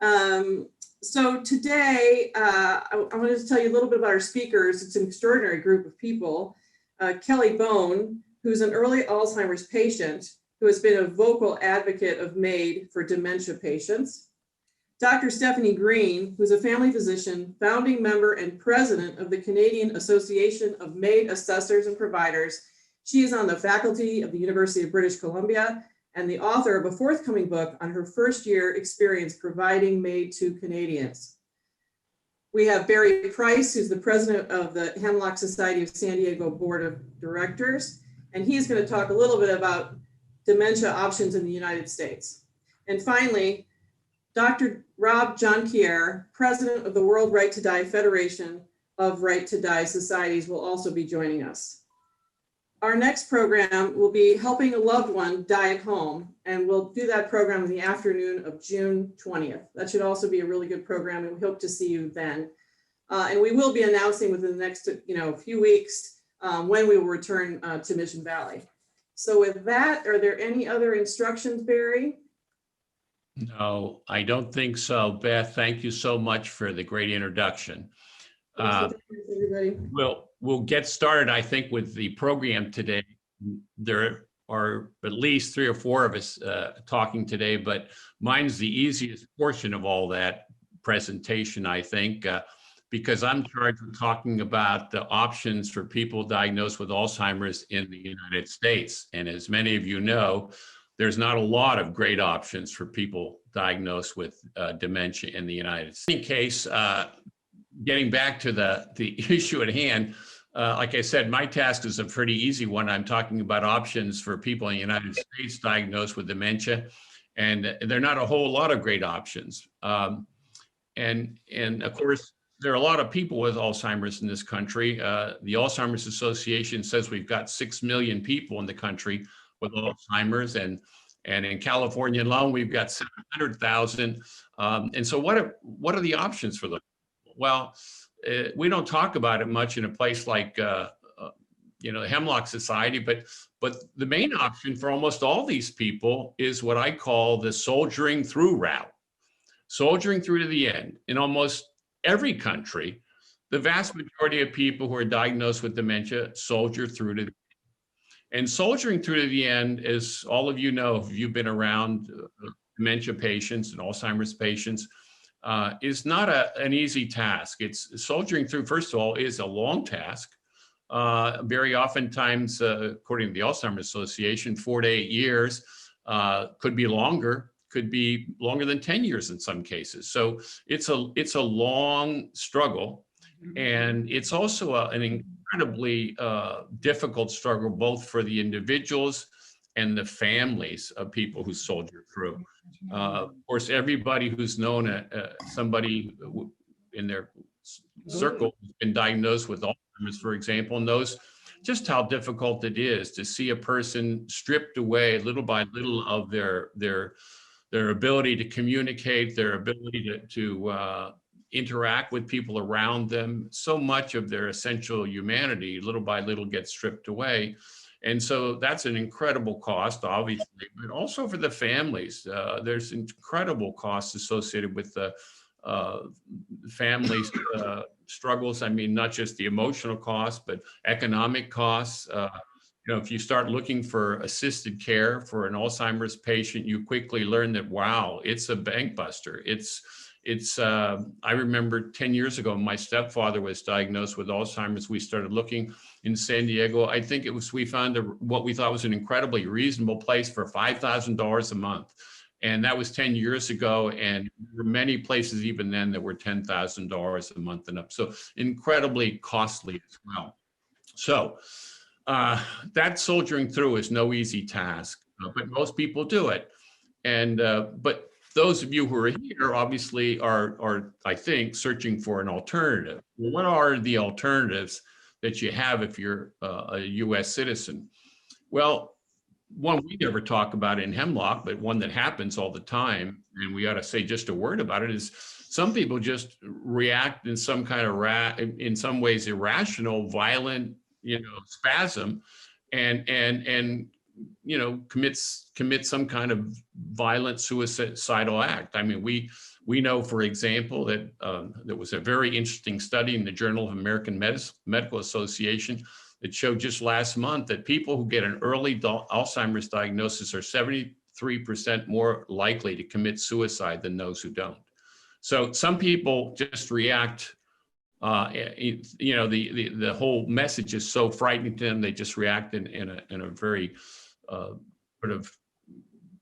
So today, I wanted to tell you a little bit about our speakers. It's an extraordinary group of people. Kelly Bone, who's an early Alzheimer's patient who has been a vocal advocate of MAID for dementia patients. Dr. Stephanie Green, who's a family physician, founding member and president of the Canadian Association of MAID Assessors and Providers. She is on the faculty of the University of British Columbia and the author of a forthcoming book on her first year experience providing MAID to Canadians. We have Barry Price, who's the president of the Hemlock Society of San Diego Board of Directors, and he's going to talk a little bit about dementia options in the United States. And finally, Dr. Rob Jonquière, president of the World Right to Die Federation of Right to Die Societies, will also be joining us. Our next program will be Helping a Loved One Die at Home, and we'll do that program in the afternoon of June 20th. That should also be a really good program, and we hope to see you then. And we will be announcing within the next few weeks when we will return to Mission Valley. So with that, are there any other instructions, Barry? No, I don't think so. Beth, thank you so much for the great introduction. Everybody. We'll get started, I think, with the program today. There are at least 3 or 4 of us talking today, but mine's the easiest portion of all that presentation, I think, because I'm charged with talking about the options for people diagnosed with Alzheimer's in the United States. And as many of you know, there's not a lot of great options for people diagnosed with dementia in the United States. In case, getting back to the issue at hand, like I said, my task is a pretty easy one. I'm talking about options for people in the United States diagnosed with dementia, and there are not a whole lot of great options. And of course, there are a lot of people with Alzheimer's in this country. The Alzheimer's Association says we've got 6 million people in the country with Alzheimer's, and in California alone, we've got 700,000. And so what are the options for them? Well, we don't talk about it much in a place like the Hemlock Society, but the main option for almost all these people is what I call the soldiering through route. Soldiering through to the end. In almost every country, the vast majority of people who are diagnosed with dementia soldier through to the end. And soldiering through to the end, as all of you know, if you've been around dementia patients and Alzheimer's patients, is not an easy task. It's soldiering through, first of all, is a long task. Very oftentimes, according to the Alzheimer's Association, 4 to 8 years, could be longer than 10 years in some cases. So it's a long struggle, and it's also an incredibly difficult struggle, both for the individuals and the families of people who soldier through. Of course, everybody who's known somebody in their circle who's been diagnosed with Alzheimer's, for example, knows just how difficult it is to see a person stripped away little by little of their ability to communicate, their ability to interact with people around them. So much of their essential humanity, little by little, gets stripped away. And so that's an incredible cost, obviously, but also for the families. There's incredible costs associated with the families' struggles. I mean, not just the emotional costs, but economic costs. If you start looking for assisted care for an Alzheimer's patient, you quickly learn that, wow, it's a bank buster. I remember 10 years ago, my stepfather was diagnosed with Alzheimer's. We started looking in San Diego. I think we found what we thought was an incredibly reasonable place for $5,000 a month. And that was 10 years ago. And there were many places even then that were $10,000 a month and up. So incredibly costly as well. So that soldiering through is no easy task, but most people do it. And but those of you who are here obviously are, I think, searching for an alternative. Well, what are the alternatives that you have if you're a U.S. citizen? Well, one we never talk about in Hemlock, but one that happens all the time, and we ought to say just a word about it, is some people just react in some kind of in some ways irrational, violent, spasm, and commit some kind of violent suicidal act. I mean, we We know, for example, that there was a very interesting study in the Journal of American Medical Association that showed just last month that people who get an early Alzheimer's diagnosis are 73% more likely to commit suicide than those who don't. So some people just react, you know, the whole message is so frightening to them, they just react in a very sort of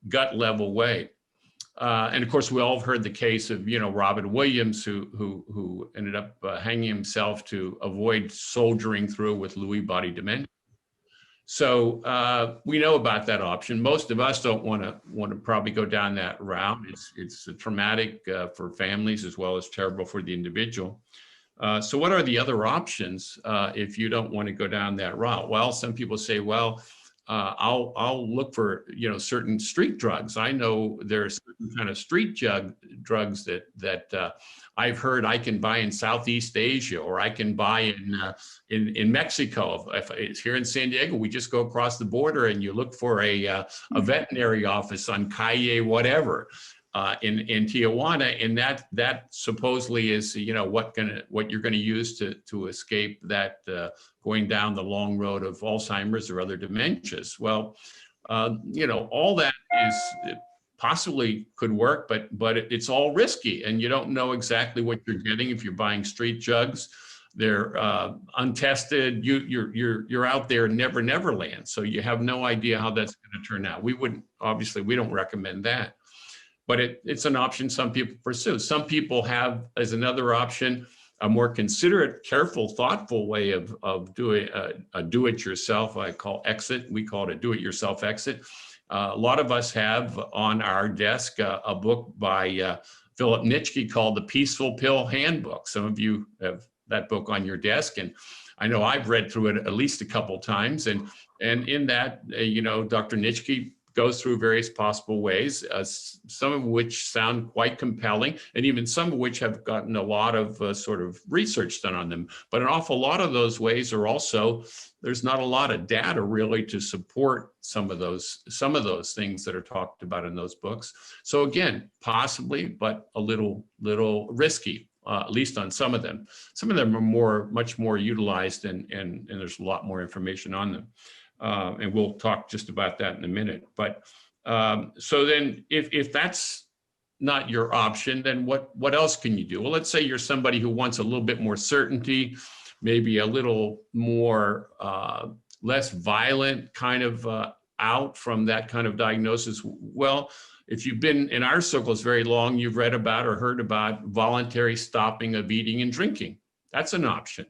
gut level way. And of course, we all have heard the case of, you know, Robin Williams, who ended up hanging himself to avoid soldiering through with Lewy body dementia. So we know about that option. Most of us don't want to probably go down that route. It's traumatic for families as well as terrible for the individual. So what are the other options if you don't want to go down that route? Well, some people say, well, I'll look for, you know, certain street drugs. I know there's certain kind of street drugs that I've heard I can buy in Southeast Asia, or I can buy in Mexico. If it's here in San Diego, we just go across the border and you look for a veterinary office on calle whatever in Tijuana, and that supposedly is, you know, what you're gonna use to escape that going down the long road of Alzheimer's or other dementias. Well, you know, all that is possibly could work, but it's all risky, and you don't know exactly what you're getting if you're buying street drugs. They're untested. You're out there never land, so you have no idea how that's going to turn out. We don't recommend that, but it's an option some people pursue. Some people have as another option a more considerate, careful, thoughtful way of doing a do-it-yourself. I call exit. We call it a do-it-yourself exit. A lot of us have on our desk a book by Philip Nitschke called The Peaceful Pill Handbook. Some of you have that book on your desk, and I know I've read through it at least a couple times. And in that, you know, Dr. Nitschke goes through various possible ways, some of which sound quite compelling, and even some of which have gotten a lot of sort of research done on them. But an awful lot of those ways are also, there's not a lot of data really to support some of those things that are talked about in those books. So again, possibly, but a little risky, at least on some of them. Some of them are much more utilized, and there's a lot more information on them. And we'll talk just about that in a minute. But so then if that's not your option, then what else can you do? Well, let's say you're somebody who wants a little bit more certainty, maybe a little more, less violent kind of out from that kind of diagnosis. Well, if you've been in our circles very long, you've read about or heard about voluntary stopping of eating and drinking. That's an option.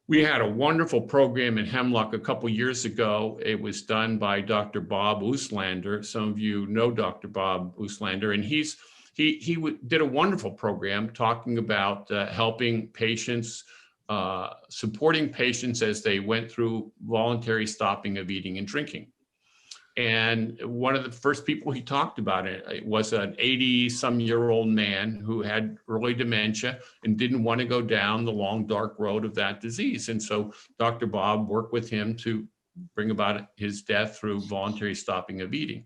We had a wonderful program in Hemlock a couple years ago. It was done by Dr. Bob Uslander. Some of you know Dr. Bob Uslander, and he did a wonderful program talking about helping patients, supporting patients as they went through voluntary stopping of eating and drinking. And one of the first people he talked about it was an 80-some-year-old man who had early dementia and didn't want to go down the long, dark road of that disease. And so Dr. Bob worked with him to bring about his death through voluntary stopping of eating.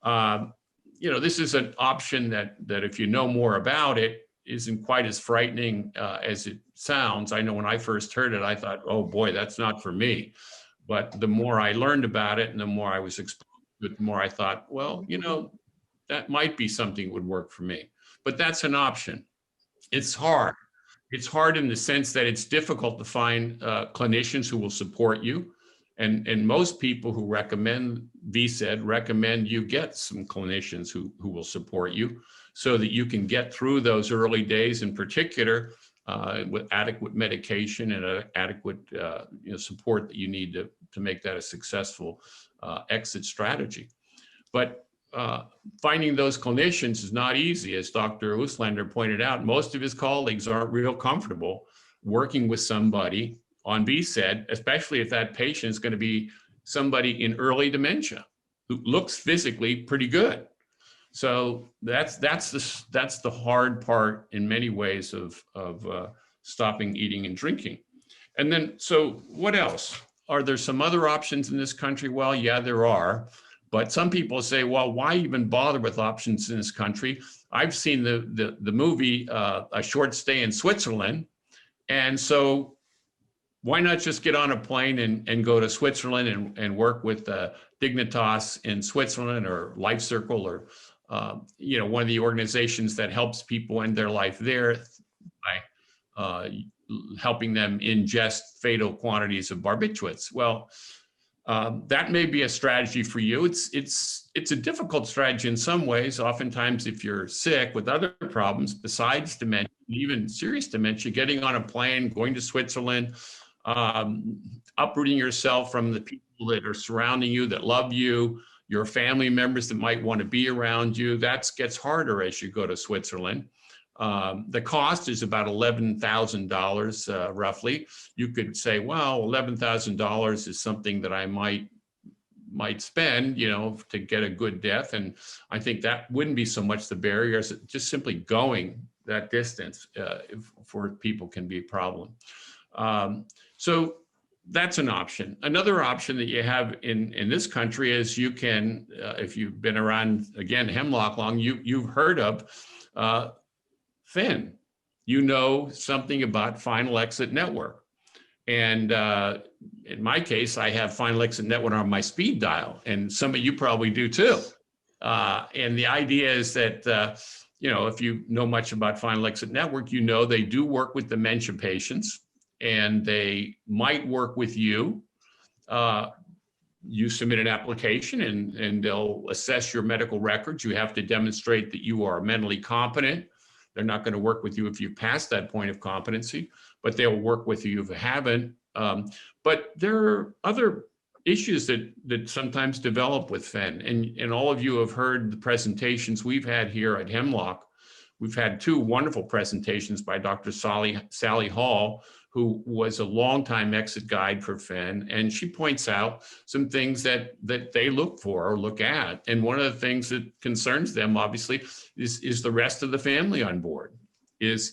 You know, this is an option that if you know more about it, isn't quite as frightening as it sounds. I know when I first heard it, I thought, oh boy, that's not for me. But the more I learned about it and the more I was exposed to it, the more I thought, well, you know, that might be something that would work for me. But that's an option. It's hard. It's hard in the sense that it's difficult to find clinicians who will support you. And most people who recommend VSED recommend you get some clinicians who will support you so that you can get through those early days in particular with adequate medication and adequate support that you need to make that a successful exit strategy. But finding those clinicians is not easy. As Dr. Uslander pointed out, most of his colleagues aren't real comfortable working with somebody on VSED, especially if that patient is going to be somebody in early dementia who looks physically pretty good. So that's the hard part in many ways of stopping eating and drinking. And then, so what else? Are there some other options in this country? Well, yeah, there are. But some people say, well, why even bother with options in this country? I've seen the movie A Short Stay in Switzerland. And so why not just get on a plane and go to Switzerland and work with Dignitas in Switzerland, or Life Circle, or one of the organizations that helps people end their life there by helping them ingest fatal quantities of barbiturates. Well, that may be a strategy for you. It's a difficult strategy in some ways. Oftentimes, if you're sick with other problems besides dementia, even serious dementia, getting on a plane, going to Switzerland, uprooting yourself from the people that are surrounding you, that love you, your family members that might want to be around you, that gets harder as you go to Switzerland. The cost is about $11,000 roughly. You could say, well, $11,000 is something that I might spend, to get a good death. And I think that wouldn't be so much the barrier as just simply going that distance for people can be a problem. So that's an option. Another option that you have in this country is you can, if you've been around, again, Hemlock long, you've heard of FIN. You know something about Final Exit Network. And in my case, I have Final Exit Network on my speed dial, and some of you probably do too. And the idea is that, if you know much about Final Exit Network, they do work with dementia patients, and they might work with you. You submit an application and they'll assess your medical records. You have to demonstrate that you are mentally competent. They're not going to work with you if you've passed that point of competency, but they'll work with you if you haven't. But there are other issues that sometimes develop with FEN. And all of you have heard the presentations we've had here at Hemlock. We've had two wonderful presentations by Dr. Sally Hall, who was a longtime exit guide for FEN, and she points out some things that they look for or look at. And one of the things that concerns them, obviously, is the rest of the family on board. Is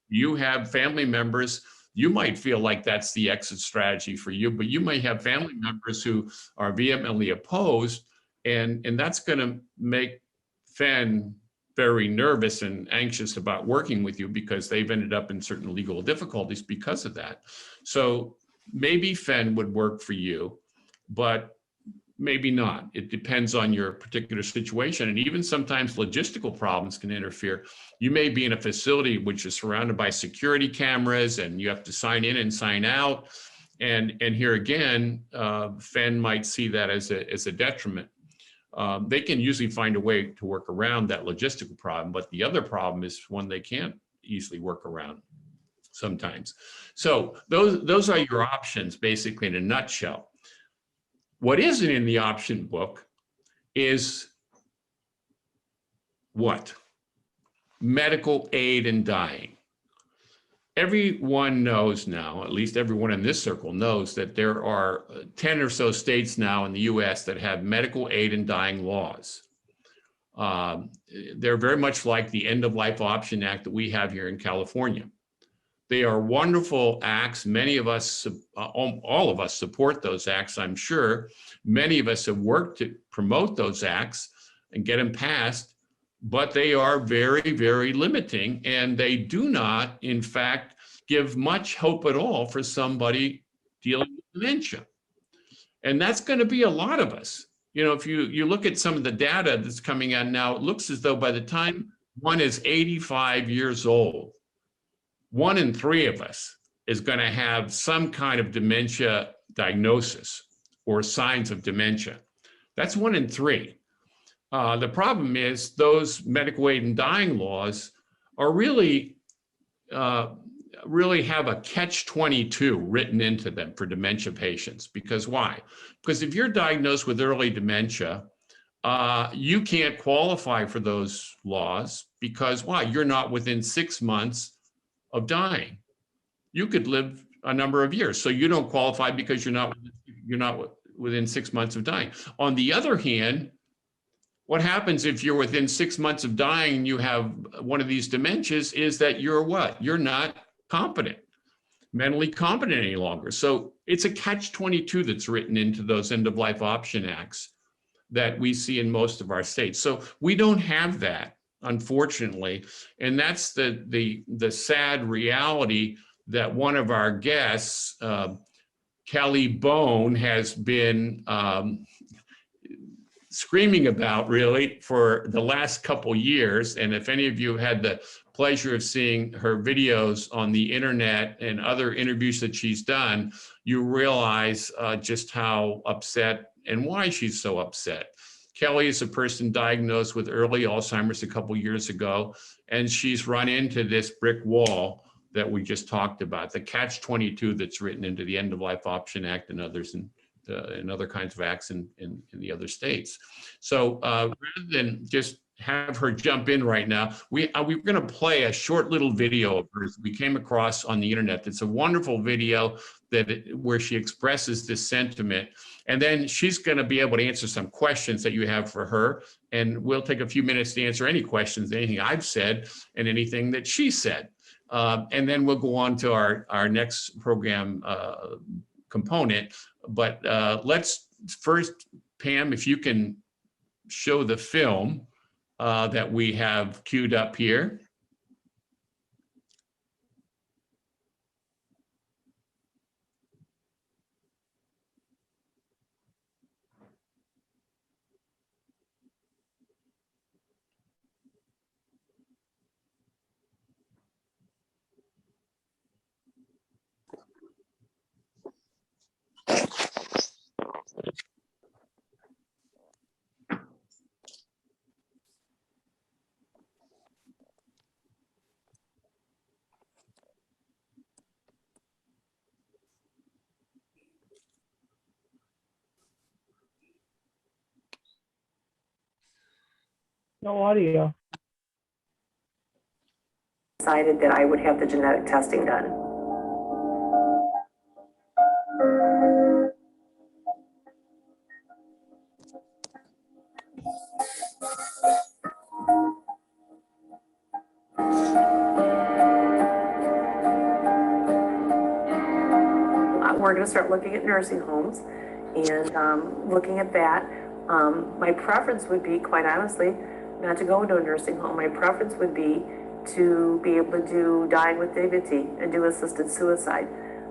you have family members, you might feel like that's the exit strategy for you, but you might have family members who are vehemently opposed, and that's going to make FEN very nervous and anxious about working with you because they've ended up in certain legal difficulties because of that. So maybe FEN would work for you, but maybe not. It depends on your particular situation. And even sometimes logistical problems can interfere. You may be in a facility which is surrounded by security cameras and you have to sign in and sign out. And here again, FEN might see that as a detriment. They can usually find a way to work around that logistical problem, but the other problem is one they can't easily work around sometimes. So those are your options, basically, in a nutshell. What isn't in the option book is what? Medical aid in dying. Everyone knows now, at least everyone in this circle knows, that there are 10 or so states now in the US that have medical aid in dying laws. They're very much like the End of Life Option Act that we have here in California. They are wonderful acts. Many of us, all of us support those acts, I'm sure. Many of us have worked to promote those acts and get them passed, but they are very, very limiting, and they do not, in fact, give much hope at all for somebody dealing with dementia. And that's going to be a lot of us. If you look at some of the data that's coming out now, it looks as though by the time one is 85 years old, 1 in 3 of us is going to have some kind of dementia diagnosis or signs of dementia. That's 1 in 3. The problem is those medical aid in dying laws are really have a catch-22 written into them for dementia patients. Because why? Because if you're diagnosed with early dementia, you can't qualify for those laws because why? You're not within 6 months of dying. You could live a number of years, so you don't qualify because you're not within 6 months of dying. On the other hand, what happens if you're within 6 months of dying and you have one of these dementias is that you're what? You're not competent, mentally competent any longer. So it's a catch-22 that's written into those end-of-life option acts. that we see in most of our states. So we don't have that, unfortunately. And that's the sad reality that one of our guests, Kelly Bone, has been screaming about really for the last couple years. And if any of you have had the pleasure of seeing her videos on the internet and other interviews that she's done, you realize just how upset and why she's so upset. Kelly is a person diagnosed with early Alzheimer's a couple years ago, and she's run into this brick wall that we just talked about, the catch-22 that's written into the End-of-Life Option Act and others, and other kinds of acts in the other states. So rather than just have her jump in right now, we're going to play a short little video of hers we came across on the internet. It's a wonderful video where she expresses this sentiment. And then she's going to be able to answer some questions that you have for her. And we'll take a few minutes to answer any questions, anything I've said and anything that she said. And then we'll go on to our next program component. But let's first, Pam, if you can show the film that we have queued up here. No audio. Decided that I would have the genetic testing done. We're going to start looking at nursing homes and looking at that. My preference would be, quite honestly, not to go into a nursing home. My preference would be to be able to do dying with dignity and do assisted suicide.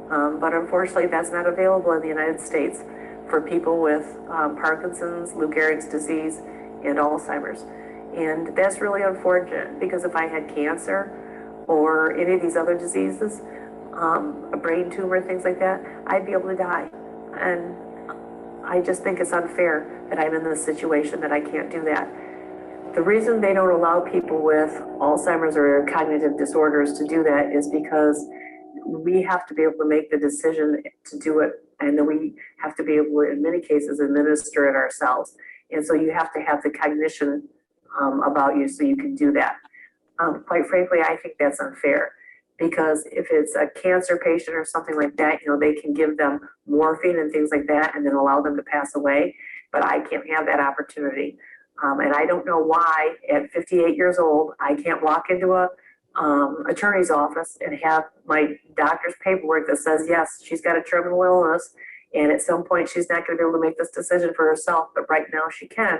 But unfortunately, that's not available in the United States for people with Parkinson's, Lou Gehrig's disease, and Alzheimer's. And that's really unfortunate, because if I had cancer or any of these other diseases, a brain tumor, things like that, I'd be able to die. And I just think it's unfair that I'm in this situation that I can't do that. The reason they don't allow people with Alzheimer's or cognitive disorders to do that is because we have to be able to make the decision to do it, and then we have to be able to, in many cases, administer it ourselves. And so you have to have the cognition about you so you can do that. Quite frankly, I think that's unfair, because if it's a cancer patient or something like that, you know, they can give them morphine and things like that and then allow them to pass away, but I can't have that opportunity. And I don't know why at 58 years old, I can't walk into a attorney's office and have my doctor's paperwork that says, yes, she's got a terminal illness, and at some point she's not going to be able to make this decision for herself, but right now she can.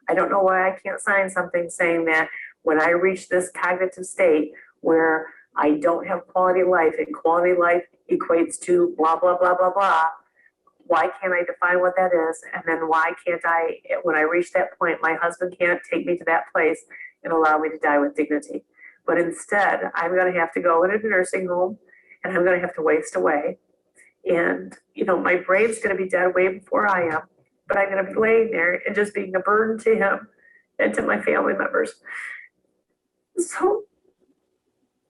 I don't know why I can't sign something saying that when I reach this cognitive state where I don't have quality life, and quality life equates to blah, blah, blah, blah, blah. Why can't I define what that is? And then why can't I, when I reach that point, my husband can't take me to that place and allow me to die with dignity. But instead, I'm going to have to go into a nursing home, and I'm going to have to waste away. And, you know, my brain's going to be dead way before I am, but I'm going to be laying there and just being a burden to him and to my family members. So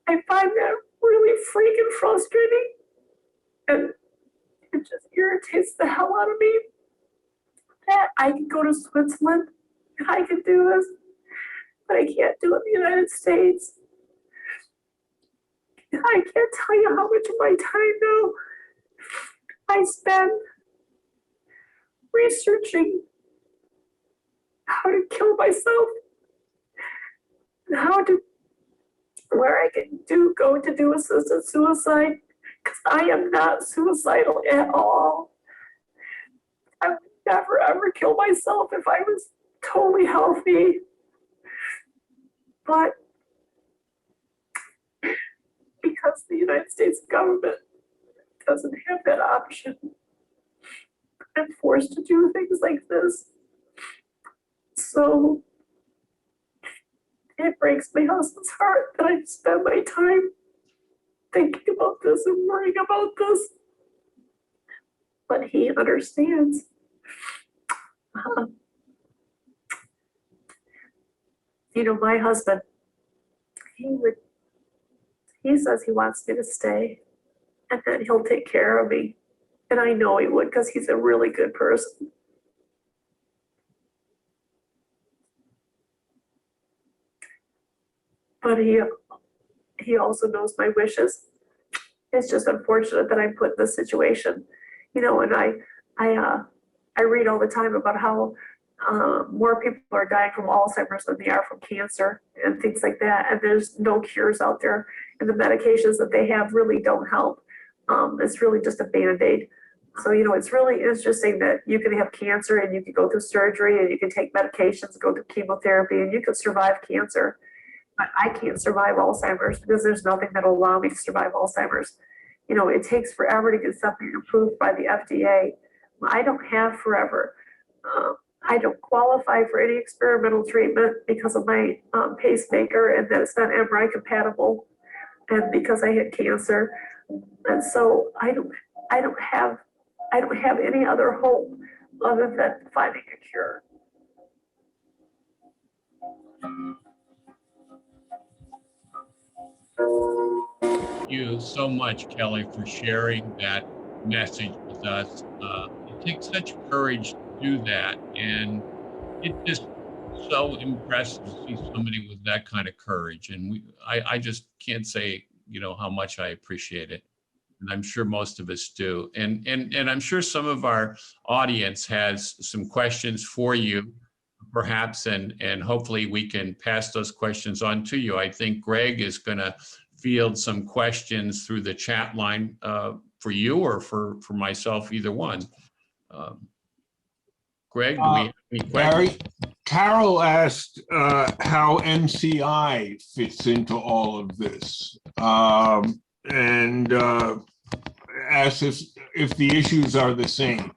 I find that really freaking frustrating, and it just irritates the hell out of me that I can go to Switzerland and I can do this, but I can't do it in the United States. And I can't tell you how much of my time now I spend researching how to kill myself and how to, where I can go to do assisted suicide, because I am not suicidal at all. I would never, ever kill myself if I was totally healthy. But because the United States government doesn't have that option, I'm forced to do things like this. So it breaks my husband's heart that I spend my time thinking about this and worrying about this. But he understands. You know, my husband, he says he wants me to stay and that he'll take care of me. And I know he would because he's a really good person. But he also knows my wishes. It's just unfortunate that I'm put in this situation, you know, and I read all the time about how more people are dying from Alzheimer's than they are from cancer and things like that. And there's no cures out there, and the medications that they have really don't help. It's really just a Band-Aid. So, you know, it's really interesting that you can have cancer and you can go through surgery and you can take medications, go through chemotherapy, and you can survive cancer. But I can't survive Alzheimer's because there's nothing that'll allow me to survive Alzheimer's. You know, it takes forever to get something approved by the FDA. I don't have forever. I don't qualify for any experimental treatment because of my pacemaker and that it's not MRI compatible, and because I had cancer. And so I don't have any other hope other than finding a cure. Thank you so much, Kelly, for sharing that message with us. It takes such courage to do that, and it's just so impressive to see somebody with that kind of courage. And I just can't say, you know, how much I appreciate it. And I'm sure most of us do. And I'm sure some of our audience has some questions for you, perhaps, and hopefully we can pass those questions on to you. I think Greg is going to field some questions through the chat line for you or for myself, either one. Greg, do we have any questions? Barry, Carol asked how MCI fits into all of this, and asked if the issues are the same.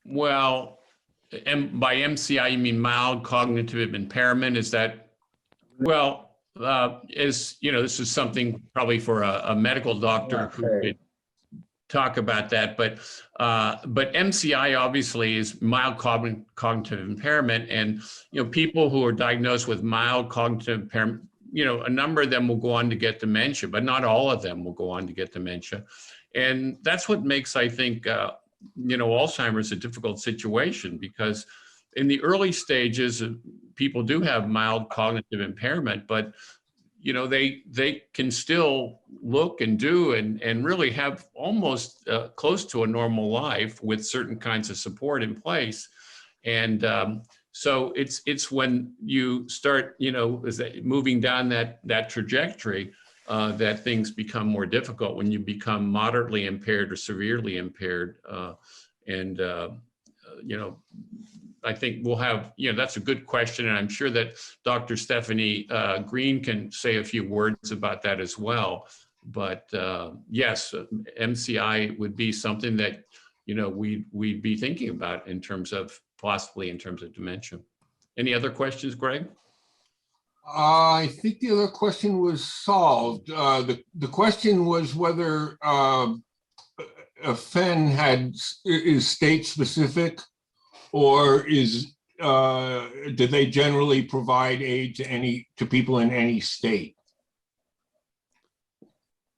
Well, by MCI, you mean mild cognitive impairment? Is that, well, is, you know, this is something probably for a medical doctor who could talk about that, but MCI obviously is mild cognitive impairment, and, you know, people who are diagnosed with mild cognitive impairment, you know, a number of them will go on to get dementia, but not all of them will go on to get dementia. And that's what makes, I think, you know, Alzheimer's a difficult situation, because in the early stages, people do have mild cognitive impairment, but, you know, they can still look and do and really have almost close to a normal life with certain kinds of support in place. And so it's when you start, you know, moving down that trajectory that things become more difficult, when you become moderately impaired or severely impaired. You know, I think we'll have, you know, that's a good question. And I'm sure that Dr. Stephanie Green can say a few words about that as well. But yes, MCI would be something that, you know, we'd be thinking about in terms of, possibly in terms of dementia. Any other questions, Greg? I think the other question was solved. The question was whether a FEN is state specific, or do they generally provide aid to people in any state?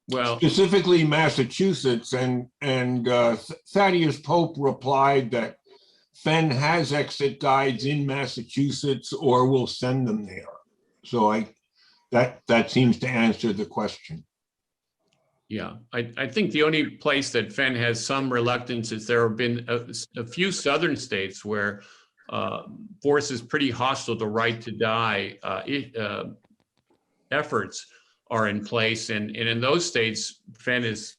Well, specifically Massachusetts, and Thaddeus Pope replied that FEN has exit guides in Massachusetts or will send them there. So that seems to answer the question. Yeah, I think the only place that FEN has some reluctance is there have been a few southern states where forces pretty hostile to right to die efforts are in place. And in those states, FEN is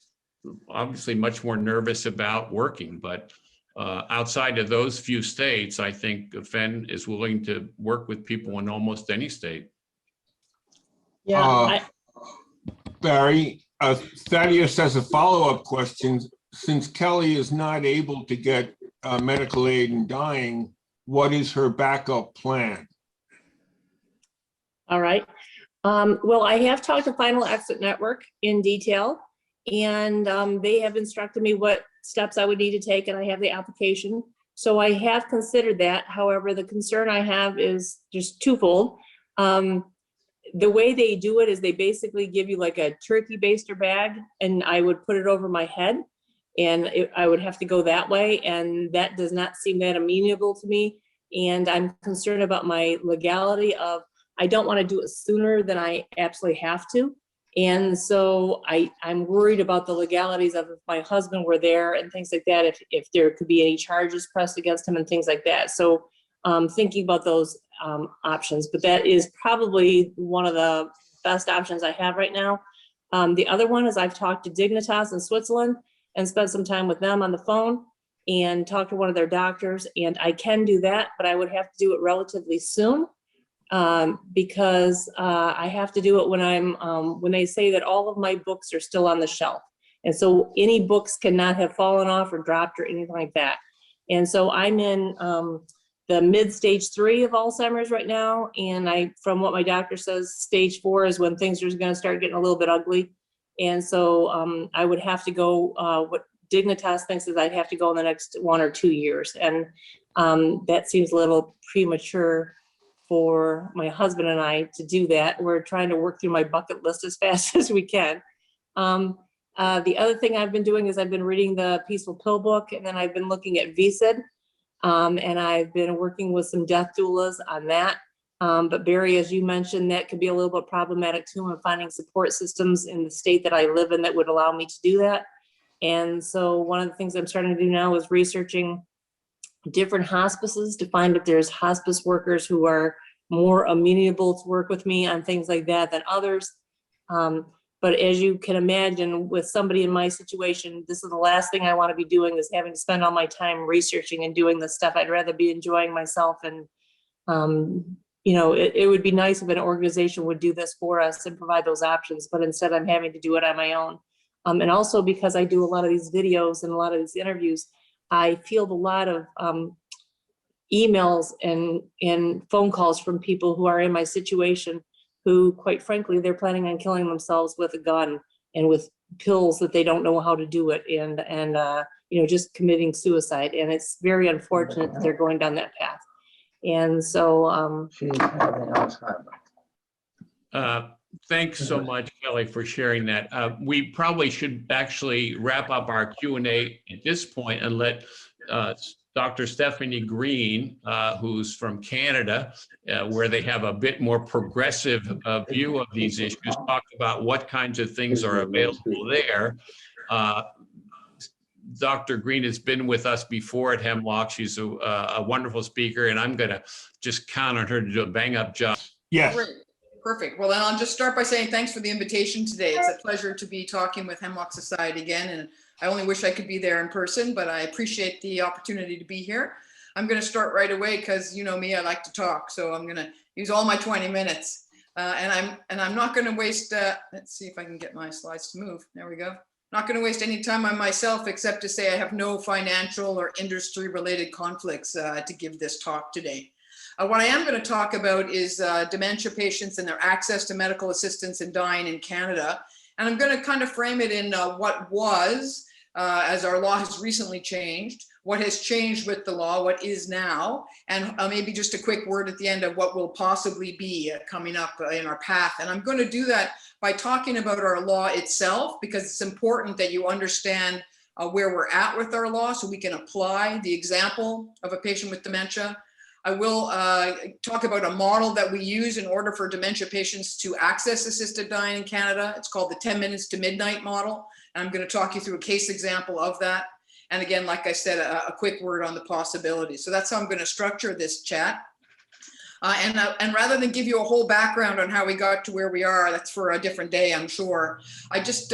obviously much more nervous about working, but outside of those few states, I think FEN is willing to work with people in almost any state. Yeah, Barry, Thaddeus has a follow-up question. Since Kelly is not able to get medical aid in dying, what is her backup plan? all right. Well, I have talked to Final Exit Network in detail, and they have instructed me what steps I would need to take, and I have the application. So I have considered that. However, the concern I have is just twofold. The way they do it is they basically give you like a turkey baster bag, and I would put it over my head, and I would have to go that way, and that does not seem that amenable to me. And I'm concerned about my legality of, I don't want to do it sooner than I absolutely have to. And so I'm worried about the legalities of if my husband were there and things like that, if there could be any charges pressed against him and things like that. So thinking about those options, but that is probably one of the best options I have right now. The other one is I've talked to Dignitas in Switzerland and spent some time with them on the phone and talked to one of their doctors, and I can do that, but I would have to do it relatively soon. Because I have to do it when they say that all of my books are still on the shelf. And so any books cannot have fallen off or dropped or anything like that. And so I'm in the mid-stage 3 of Alzheimer's right now. And from what my doctor says, stage 4 is when things are gonna start getting a little bit ugly. And so I would have to go, what Dignitas thinks is I'd have to go in the next 1 or 2 years. And that seems a little premature for my husband and I to do that. We're trying to work through my bucket list as fast as we can. The other thing I've been doing is I've been reading the Peaceful Pill book, and then I've been looking at VSID, and I've been working with some death doulas on that. But Barry, as you mentioned, that could be a little bit problematic too, and finding support systems in the state that I live in that would allow me to do that. And so one of the things I'm starting to do now is researching different hospices to find if there's hospice workers who are more amenable to work with me on things like that than others. But as you can imagine, with somebody in my situation, this is the last thing I want to be doing, is having to spend all my time researching and doing this stuff. I'd rather be enjoying myself. And, you know, it would be nice if an organization would do this for us and provide those options, but instead I'm having to do it on my own. And also because I do a lot of these videos and a lot of these interviews, I field a lot of emails and phone calls from people who are in my situation who, quite frankly, they're planning on killing themselves with a gun and with pills that they don't know how to do it, and you know, just committing suicide. And it's very unfortunate that they're going down that path. And so Thanks so much, Kelly, for sharing that. We probably should actually wrap up our Q&A at this point and let Dr. Stephanie Green, who's from Canada, where they have a bit more progressive view of these issues, talk about what kinds of things are available there. Dr. Green has been with us before at Hemlock. She's a wonderful speaker, and I'm going to just count on her to do a bang-up job. Yes. Great. Perfect. Well, then I'll just start by saying thanks for the invitation today. It's a pleasure to be talking with Hemlock Society again, and I only wish I could be there in person, but I appreciate the opportunity to be here. I'm going to start right away because, you know me, I like to talk, so I'm going to use all my 20 minutes, and I'm not going to waste. Let's see if I can get my slides to move. There we go. Not going to waste any time on myself, except to say I have no financial or industry-related conflicts to give this talk today. What I am going to talk about is dementia patients and their access to medical assistance in dying in Canada. And I'm going to kind of frame it in what was, as our law has recently changed, what has changed with the law, what is now, and maybe just a quick word at the end of what will possibly be coming up in our path. And I'm going to do that by talking about our law itself, because it's important that you understand where we're at with our law so we can apply the example of a patient with dementia. I will talk about a model that we use in order for dementia patients to access assisted dying in Canada. It's called the 10 minutes to midnight model. And I'm going to talk you through a case example of that. And again, like I said, a quick word on the possibilities. So that's how I'm going to structure this chat. And rather than give you a whole background on how we got to where we are, that's for a different day, I'm sure. I just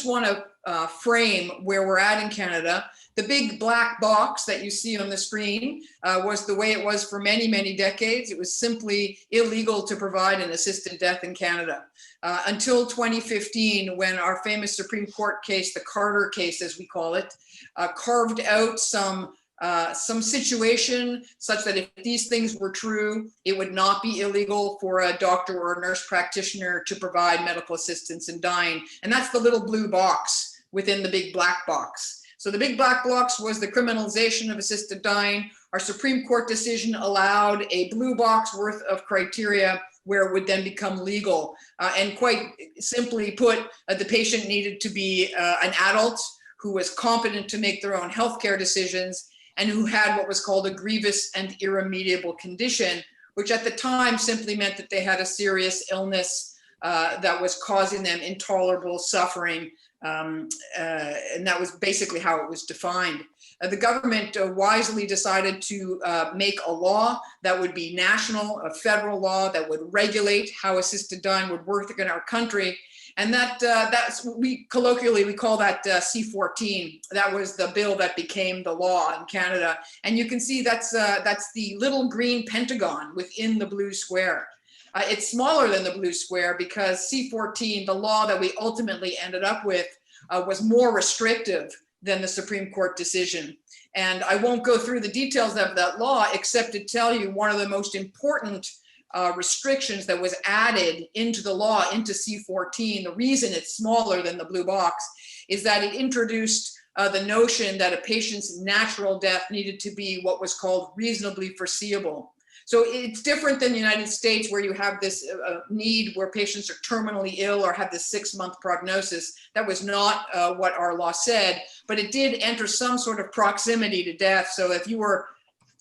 want to frame where we're at in Canada. The big black box that you see on the screen was the way it was for many, many decades. It was simply illegal to provide an assisted death in Canada until 2015, when our famous Supreme Court case, the Carter case, as we call it, carved out some situation such that if these things were true, it would not be illegal for a doctor or a nurse practitioner to provide medical assistance in dying. And that's the little blue box within the big black box. So the big black box was the criminalization of assisted dying. Our Supreme Court decision allowed a blue box worth of criteria where it would then become legal. And quite simply put, the patient needed to be an adult who was competent to make their own healthcare decisions, and who had what was called a grievous and irremediable condition, which at the time simply meant that they had a serious illness that was causing them intolerable suffering. And that was basically how it was defined. The government wisely decided to make a law that would be national, a federal law that would regulate how assisted dying would work in our country. And colloquially we call that C-14. That was the bill that became the law in Canada. And you can see that's the little green pentagon within the blue square. It's smaller than the blue square because C-14, the law that we ultimately ended up with, was more restrictive than the Supreme Court decision. And I won't go through the details of that law, except to tell you one of the most important restrictions that was added into the law, into C-14, the reason it's smaller than the blue box, is that it introduced the notion that a patient's natural death needed to be what was called reasonably foreseeable. So it's different than the United States, where you have this need where patients are terminally ill or have this 6-month prognosis. That was not what our law said, but it did enter some sort of proximity to death. So if you were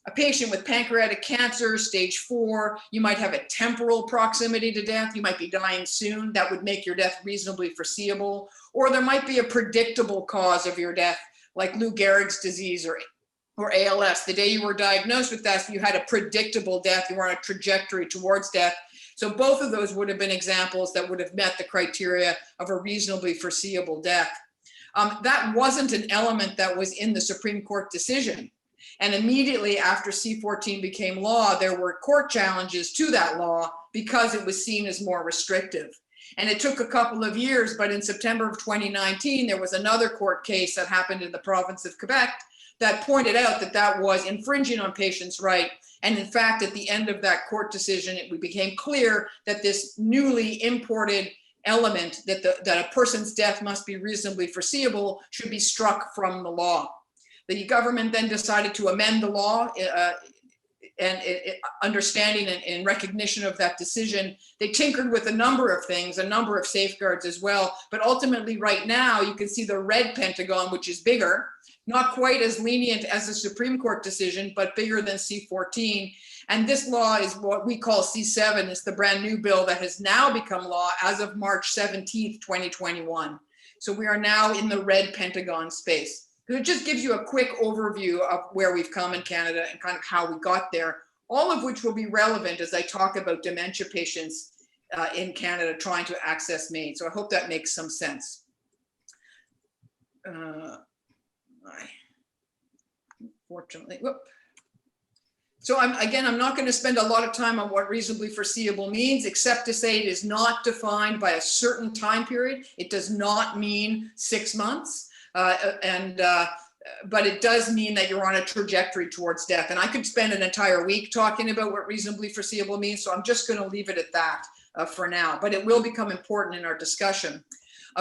a patient with pancreatic cancer, stage 4, you might have a temporal proximity to death. You might be dying soon. That would make your death reasonably foreseeable. Or there might be a predictable cause of your death, like Lou Gehrig's disease or ALS. The day you were diagnosed with that, you had a predictable death. You were on a trajectory towards death. So both of those would have been examples that would have met the criteria of a reasonably foreseeable death. That wasn't an element that was in the Supreme Court decision. And immediately after C-14 became law, there were court challenges to that law because it was seen as more restrictive. And it took a couple of years, but in September of 2019, there was another court case that happened in the province of Quebec that pointed out that that was infringing on patients' right. And in fact, at the end of that court decision, it became clear that this newly imported element that a person's death must be reasonably foreseeable should be struck from the law. The government then decided to amend the law and understanding and in recognition of that decision. They tinkered with a number of things, a number of safeguards as well. But ultimately right now, you can see the red pentagon, which is bigger, not quite as lenient as the Supreme Court decision, but bigger than C-14. And this law is what we call C-7. It's the brand new bill that has now become law as of March 17th, 2021. So we are now in the red pentagon space. It just gives you a quick overview of where we've come in Canada and kind of how we got there, all of which will be relevant as I talk about dementia patients in Canada trying to access MAID. So I hope that makes some sense. Unfortunately, whoop. So I'm not going to spend a lot of time on what reasonably foreseeable means, except to say it is not defined by a certain time period. It does not mean 6 months. But it does mean that you're on a trajectory towards death. And I could spend an entire week talking about what reasonably foreseeable means. So I'm just going to leave it at that for now, but it will become important in our discussion.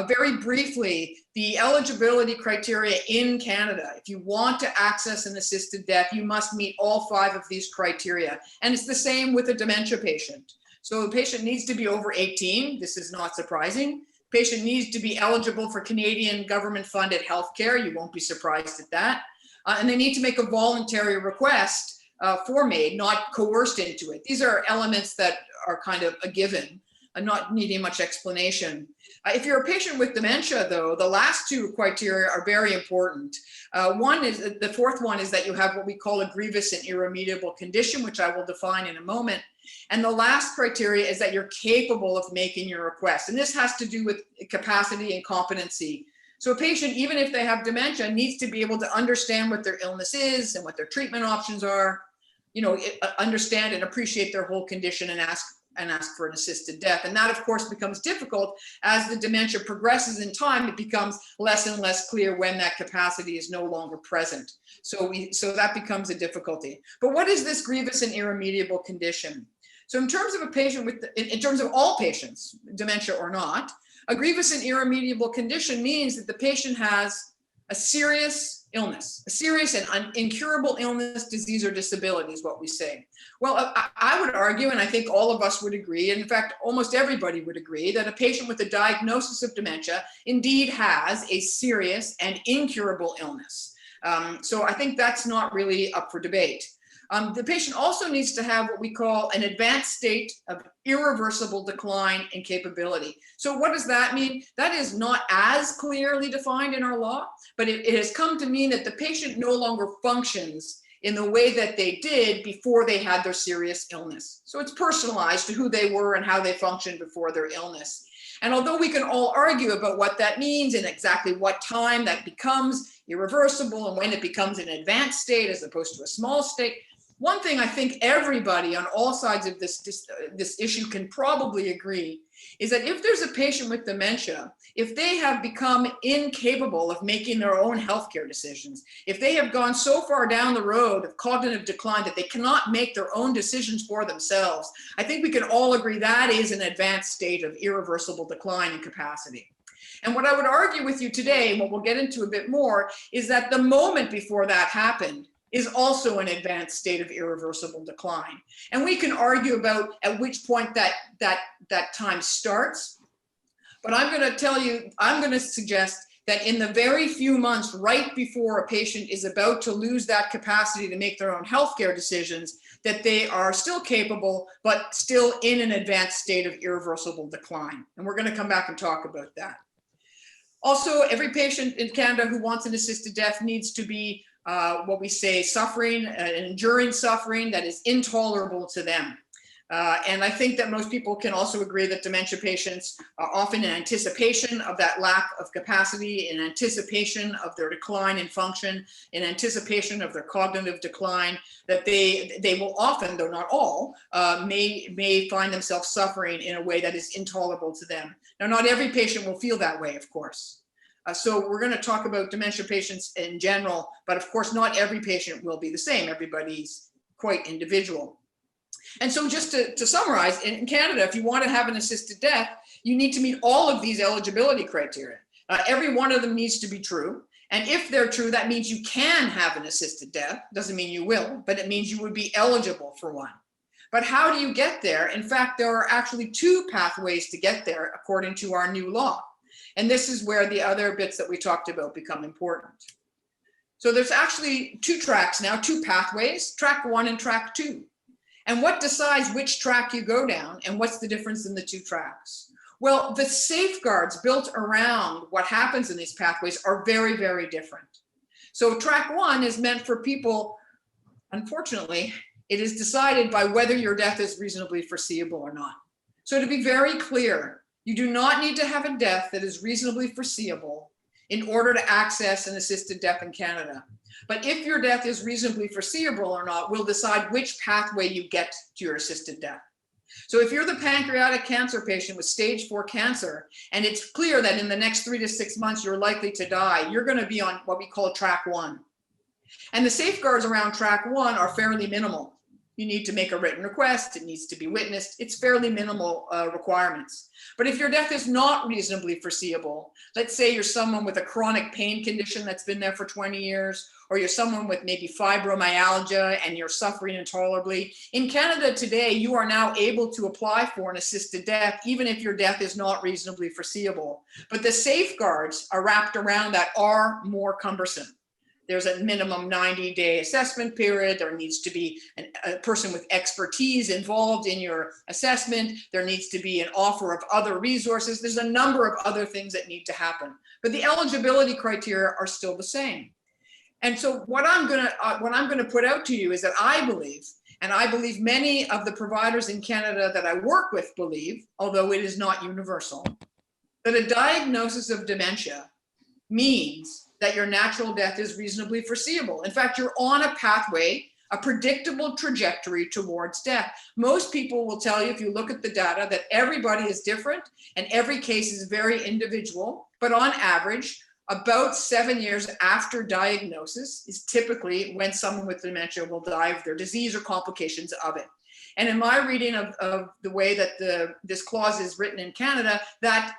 Very briefly, the eligibility criteria in Canada, if you want to access an assisted death, you must meet all 5 of these criteria. And it's the same with a dementia patient. So the patient needs to be over 18. This is not surprising. Patient needs to be eligible for Canadian government-funded healthcare. You won't be surprised at that. And they need to make a voluntary request for MAID, not coerced into it. These are elements that are kind of a given. not needing much explanation. If you're a patient with dementia, though, the last two criteria are very important. The fourth one is that you have what we call a grievous and irremediable condition, which I will define in a moment. And the last criteria is that you're capable of making your request. And this has to do with capacity and competency. So a patient, even if they have dementia, needs to be able to understand what their illness is and what their treatment options are, understand and appreciate their whole condition and ask for an assisted death. And that, of course, becomes difficult as the dementia progresses in time. It becomes less and less clear when that capacity is no longer present. So that becomes a difficulty. But what is this grievous and irremediable condition? So in terms of a patient in terms of all patients, dementia or not, a grievous and irremediable condition means that the patient has a serious illness, a serious and incurable illness, disease, or disability is what we say. Well, I would argue, and I think all of us would agree, and in fact, almost everybody would agree, that a patient with a diagnosis of dementia indeed has a serious and incurable illness. So I think that's not really up for debate. The patient also needs to have what we call an advanced state of irreversible decline in capability. So what does that mean? That is not as clearly defined in our law, but it has come to mean that the patient no longer functions in the way that they did before they had their serious illness. So it's personalized to who they were and how they functioned before their illness. And although we can all argue about what that means and exactly what time that becomes irreversible and when it becomes an advanced state as opposed to a small state, one thing I think everybody on all sides of this issue can probably agree is that if there's a patient with dementia, if they have become incapable of making their own healthcare decisions, if they have gone so far down the road of cognitive decline that they cannot make their own decisions for themselves, I think we can all agree that is an advanced state of irreversible decline in capacity. And what I would argue with you today, and what we'll get into a bit more, is that the moment before that happened is also an advanced state of irreversible decline. And we can argue about at which point that time starts. But I'm going to suggest that in the very few months right before a patient is about to lose that capacity to make their own healthcare decisions, that they are still capable, but still in an advanced state of irreversible decline. And we're going to come back and talk about that. Also, every patient in Canada who wants an assisted death needs to be what we say suffering, enduring suffering that is intolerable to them. And I think that most people can also agree that dementia patients are often in anticipation of that lack of capacity, in anticipation of their decline in function, in anticipation of their cognitive decline, that they will often, though not all, may find themselves suffering in a way that is intolerable to them. Now, not every patient will feel that way, of course. So we're going to talk about dementia patients in general, but of course, not every patient will be the same. Everybody's quite individual. And so just to summarize, in Canada, if you want to have an assisted death, you need to meet all of these eligibility criteria. Every one of them needs to be true. And if they're true, that means you can have an assisted death. Doesn't mean you will, but it means you would be eligible for one. But how do you get there? In fact, there are actually two pathways to get there according to our new law. And this is where the other bits that we talked about become important. So there's actually two tracks now, two pathways, track 1 and track 2. And what decides which track you go down and what's the difference in the two tracks? Well, the safeguards built around what happens in these pathways are very, very different. So track 1 is meant for people, unfortunately, it is decided by whether your death is reasonably foreseeable or not. So to be very clear, you do not need to have a death that is reasonably foreseeable in order to access an assisted death in Canada. But if your death is reasonably foreseeable or not, will decide which pathway you get to your assisted death. So if you're the pancreatic cancer patient with stage 4 cancer, and it's clear that in the next 3 to 6 months you're likely to die, you're going to be on what we call track 1. And the safeguards around track 1 are fairly minimal. You need to make a written request. It needs to be witnessed. It's fairly minimal requirements. But if your death is not reasonably foreseeable, let's say you're someone with a chronic pain condition that's been there for 20 years, or you're someone with maybe fibromyalgia and you're suffering intolerably. In Canada today, you are now able to apply for an assisted death, even if your death is not reasonably foreseeable. But the safeguards are wrapped around that are more cumbersome. There's a minimum 90-day assessment period. There needs to be a person with expertise involved in your assessment. There needs to be an offer of other resources. There's a number of other things that need to happen, but the eligibility criteria are still the same. And so what I'm gonna put out to you is that I believe, and I believe many of the providers in Canada that I work with believe, although it is not universal, that a diagnosis of dementia means that your natural death is reasonably foreseeable. In fact, you're on a pathway, a predictable trajectory towards death. Most people will tell you, if you look at the data, that everybody is different and every case is very individual, but on average, about 7 years after diagnosis is typically when someone with dementia will die of their disease or complications of it. And in my reading of the way that this clause is written in Canada, that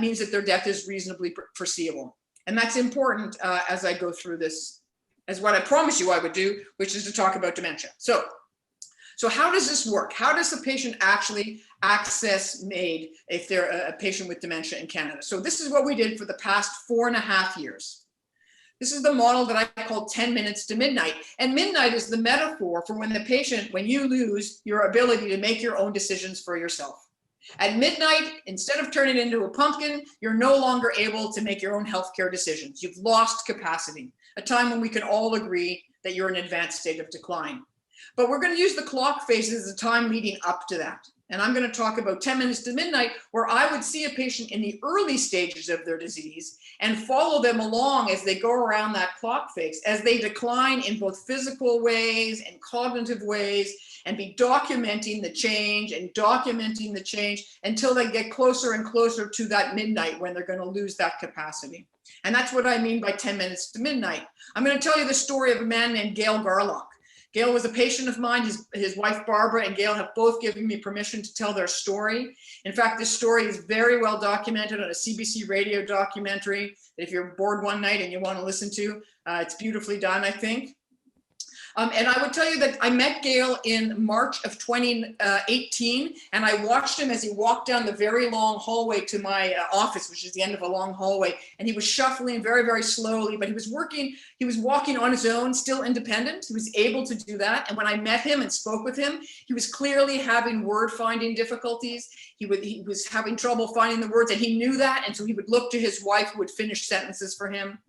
means that their death is reasonably foreseeable. And that's important as I go through this, as what I promised you I would do, which is to talk about dementia. So how does this work? How does the patient actually access MAID if they're a patient with dementia in Canada? So this is what we did for the past 4.5 years. This is the model that I call 10 minutes to midnight. And midnight is the metaphor for when you lose your ability to make your own decisions for yourself. At midnight, instead of turning into a pumpkin, you're no longer able to make your own healthcare decisions. You've lost capacity, a time when we can all agree that you're in an advanced state of decline. But we're going to use the clock phases as a time leading up to that. And I'm going to talk about 10 minutes to midnight, where I would see a patient in the early stages of their disease and follow them along as they go around that clock phase, as they decline in both physical ways and cognitive ways, and be documenting the change until they get closer and closer to that midnight when they're going to lose that capacity. And that's what I mean by 10 minutes to midnight. I'm going to tell you the story of a man named Gail Garlock. Gail was a patient of mine. His wife, Barbara, and Gail have both given me permission to tell their story. In fact, this story is very well documented on a CBC radio documentary that if you're bored one night and you want to listen to, it's beautifully done, I think. And I would tell you that I met Gail in March of 2018, and I watched him as he walked down the very long hallway to my office, which is the end of a long hallway, and he was shuffling very, very slowly, but he was walking on his own, still independent. He was able to do that. And when I met him and spoke with him, he was clearly having word-finding difficulties. He was having trouble finding the words, and he knew that, and so he would look to his wife, who would finish sentences for him.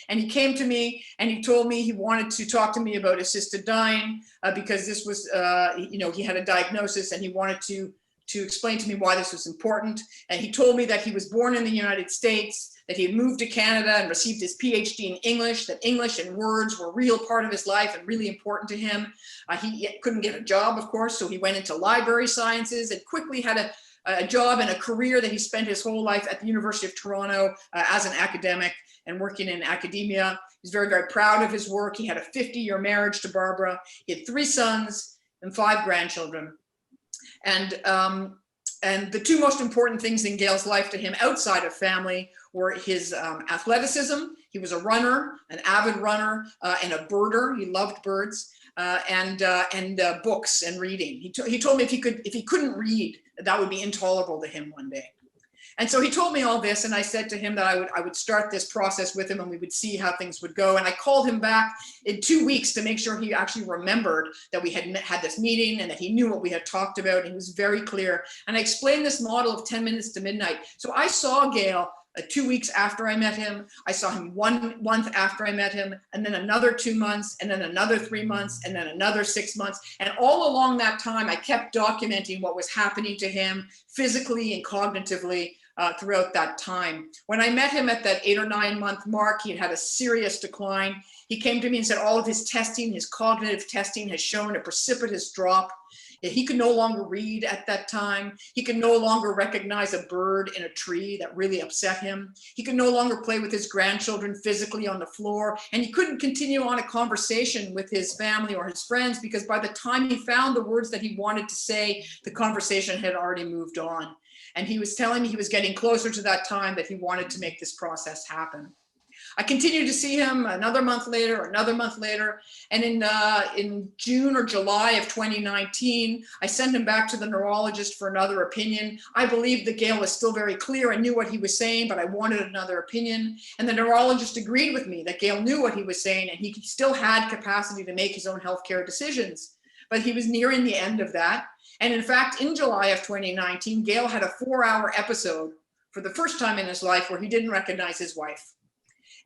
And he came to me and he told me he wanted to talk to me about assisted dying because this was, he had a diagnosis and he wanted to explain to me why this was important. And he told me that he was born in the United States, that he had moved to Canada and received his PhD in English, that English and words were a real part of his life and really important to him. He couldn't get a job, of course, so he went into library sciences and quickly had a job and a career that he spent his whole life at the University of Toronto as an academic and working in academia. He's very, very proud of his work. He had a 50-year marriage to Barbara. He had 3 sons and 5 grandchildren. And the 2 most important things in Gail's life to him outside of family were his athleticism. He was a runner, an avid runner, and a birder. He loved birds, and books and reading. He told me if he couldn't read, that would be intolerable to him one day. And so he told me all this, and I said to him that I would start this process with him and we would see how things would go. And I called him back in 2 weeks to make sure he actually remembered that we had this meeting and that he knew what we had talked about. He was very clear. And I explained this model of 10 minutes to midnight. So I saw Gail 2 weeks after I met him. I saw him 1 month after I met him, and then another 2 months, and then another 3 months, and then another 6 months. And all along that time, I kept documenting what was happening to him physically and cognitively throughout that time. When I met him at that 8 or 9 month mark, he had a serious decline. He came to me and said all of his testing, his cognitive testing, has shown a precipitous drop. He could no longer read at that time. He could no longer recognize a bird in a tree. That really upset him. He could no longer play with his grandchildren physically on the floor. And he couldn't continue on a conversation with his family or his friends because by the time he found the words that he wanted to say, the conversation had already moved on. And he was telling me he was getting closer to that time that he wanted to make this process happen. I continued to see him another month later, and in June or July of 2019, I sent him back to the neurologist for another opinion. I believed that Gail was still very clear. I knew what he was saying, but I wanted another opinion. And the neurologist agreed with me that Gail knew what he was saying, and he still had capacity to make his own healthcare decisions. But he was nearing the end of that. And in fact, in July of 2019, Gail had a 4-hour episode for the first time in his life where he didn't recognize his wife.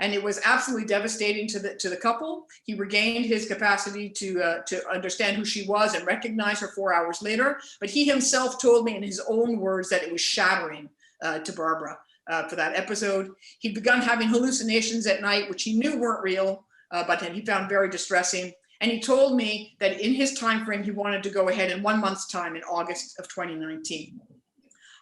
And it was absolutely devastating to the couple. He regained his capacity to understand who she was and recognize her 4 hours later. But he himself told me in his own words that it was shattering to Barbara for that episode. He'd begun having hallucinations at night, which he knew weren't real, but he found very distressing. And he told me that in his time frame, he wanted to go ahead in 1 month's time in August of 2019.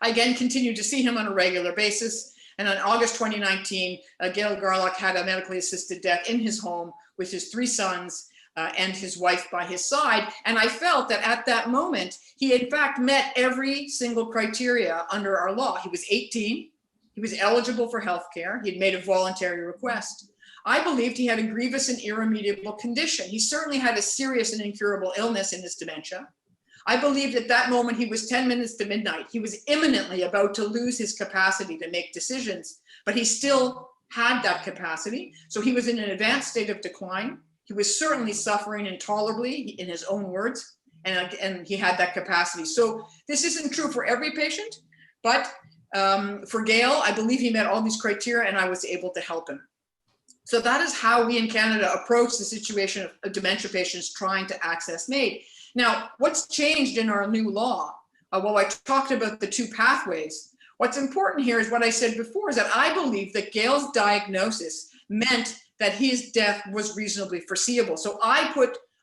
I again continued to see him on a regular basis. And on August 2019, Gail Garlock had a medically assisted death in his home with his 3 sons and his wife by his side. And I felt that at that moment, he in fact met every single criteria under our law. He was 18, he was eligible for health care, he'd made a voluntary request. I believed he had a grievous and irremediable condition. He certainly had a serious and incurable illness in his dementia. I believed at that moment he was 10 minutes to midnight. He was imminently about to lose his capacity to make decisions, but he still had that capacity. So he was in an advanced state of decline. He was certainly suffering intolerably, in his own words, and he had that capacity. So this isn't true for every patient, but for Gail, I believe he met all these criteria and I was able to help him. So that is how we in Canada approach the situation of dementia patients trying to access MAID. Now, what's changed in our new law? Well, I talked about the 2 pathways. What's important here is what I said before, is that I believe that Gail's diagnosis meant that his death was reasonably foreseeable. So